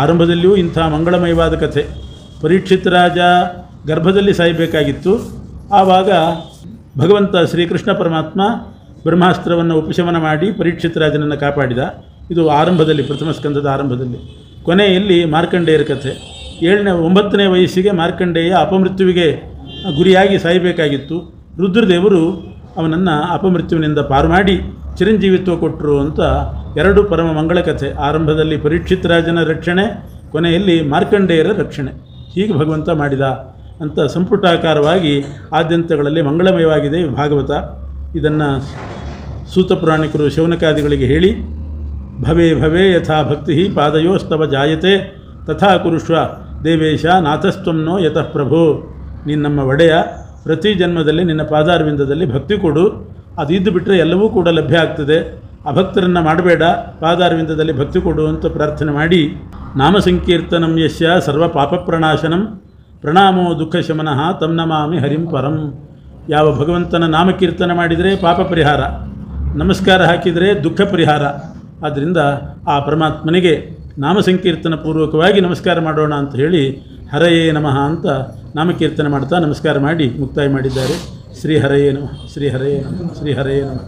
ಆರಂಭದಲ್ಲಿಯೂ ಇಂಥ ಮಂಗಳಮಯವಾದ ಕಥೆ. ಪರೀಕ್ಷಿತ್ ರಾಜ ಗರ್ಭದಲ್ಲಿ ಸಾಯಬೇಕಾಗಿತ್ತು. ಆವಾಗ ಭಗವಂತ ಶ್ರೀಕೃಷ್ಣ ಪರಮಾತ್ಮ ಬ್ರಹ್ಮಾಸ್ತ್ರವನ್ನು ಉಪಶಮನ ಮಾಡಿ ಪರೀಕ್ಷಿತ್ ರಾಜನನ್ನು ಕಾಪಾಡಿದ. ಇದು ಆರಂಭದಲ್ಲಿ, ಪ್ರಥಮ ಸ್ಕಂದದ ಆರಂಭದಲ್ಲಿ. ಕೊನೆಯಲ್ಲಿ ಮಾರ್ಕಂಡೇಯರ ಕಥೆ. 9ನೇ ವಯಸ್ಸಿಗೆ ಮಾರ್ಕಂಡೇಯ ಅಪಮೃತ್ಯುವಿಗೆ ಗುರಿಯಾಗಿ ಸಾಯಬೇಕಾಗಿತ್ತು. ರುದ್ರದೇವರು ಅವನನ್ನು ಅಪಮೃತ್ಯುವಿನಿಂದ ಪಾರು ಮಾಡಿ ಚಿರಂಜೀವಿತ್ವ ಕೊಟ್ಟರು ಅಂತ 2 ಪರಮ ಮಂಗಳ ಕಥೆ. ಆರಂಭದಲ್ಲಿ ಪರೀಕ್ಷಿತ್ ರಾಜನ ರಕ್ಷಣೆ, ಕೊನೆಯಲ್ಲಿ ಮಾರ್ಕಂಡೇಯರ ರಕ್ಷಣೆ. ಹೀಗೆ ಭಗವಂತ ಮಾಡಿದ ಅಂತ ಸಂಪುಟಾಕಾರವಾಗಿ ಆದ್ಯಂತಗಳಲ್ಲಿ ಮಂಗಳಮಯವಾಗಿದೆ ಭಾಗವತ. ಇದನ್ನು ಸೂತ ಪುರಾಣಿಕರು ಶೌನಕಾದಿಗಳಿಗೆ ಹೇಳಿ, ಭವೇ ಭವೇ ಯಥಾ ಭಕ್ತಿ ಪಾದಯೋಸ್ತವ ಜಾಯತೆ ತಥಾ ಕುರುಷ್ವ ದೇವೇಶ ನಾಥಸ್ತ್ವನ್ನೋ ಯತಃ ಪ್ರಭೋ. ನೀನು ನಮ್ಮ ಒಡೆಯ, ಪ್ರತಿ ಜನ್ಮದಲ್ಲಿ ನಿನ್ನ ಪಾದಾರವಿಂದದಲ್ಲಿ ಭಕ್ತಿ ಕೊಡು, ಅದು ಇದ್ದು ಬಿಟ್ಟರೆ ಎಲ್ಲವೂ ಕೂಡ ಲಭ್ಯ ಆಗ್ತದೆ. ಅಭಕ್ತರನ್ನು ಮಾಡಬೇಡ, ಪಾದಾರವಿಂದದಲ್ಲಿ ಭಕ್ತಿ ಕೊಡು ಅಂತ ಪ್ರಾರ್ಥನೆ ಮಾಡಿ, ನಾಮ ಸಂಕೀರ್ತನಂ ಯಸ್ಯ ಸರ್ವ ಪಾಪ ಪ್ರಣಾಶನಂ ಪ್ರಣಾಮೋ ದುಃಖ ಶಮನಃ ತಂ ನಮಾಮಿ ಹರಿಂ ಪರಂ. ಯಾವ ಭಗವಂತನ ನಾಮಕೀರ್ತನ ಮಾಡಿದರೆ ಪಾಪ ಪರಿಹಾರ, ನಮಸ್ಕಾರ ಹಾಕಿದರೆ ದುಃಖ ಪರಿಹಾರ. ಆದ್ದರಿಂದ ಆ ಪರಮಾತ್ಮನಿಗೆ ನಾಮ ಸಂಕೀರ್ತನ ಪೂರ್ವಕವಾಗಿ ನಮಸ್ಕಾರ ಮಾಡೋಣ ಅಂತ ಹೇಳಿ ಹರಯೇ ನಮಃ ಅಂತ ನಾಮಕೀರ್ತನೆ ಮಾಡ್ತಾ ನಮಸ್ಕಾರ ಮಾಡಿ ಮುಕ್ತಾಯ ಮಾಡಿದ್ದಾರೆ. ಶ್ರೀ ಹರಯೇ ನಮಃ, ಶ್ರೀ ಹರಯೇ ನಮಃ, ಶ್ರೀ ಹರಯೇ ನಮಃ.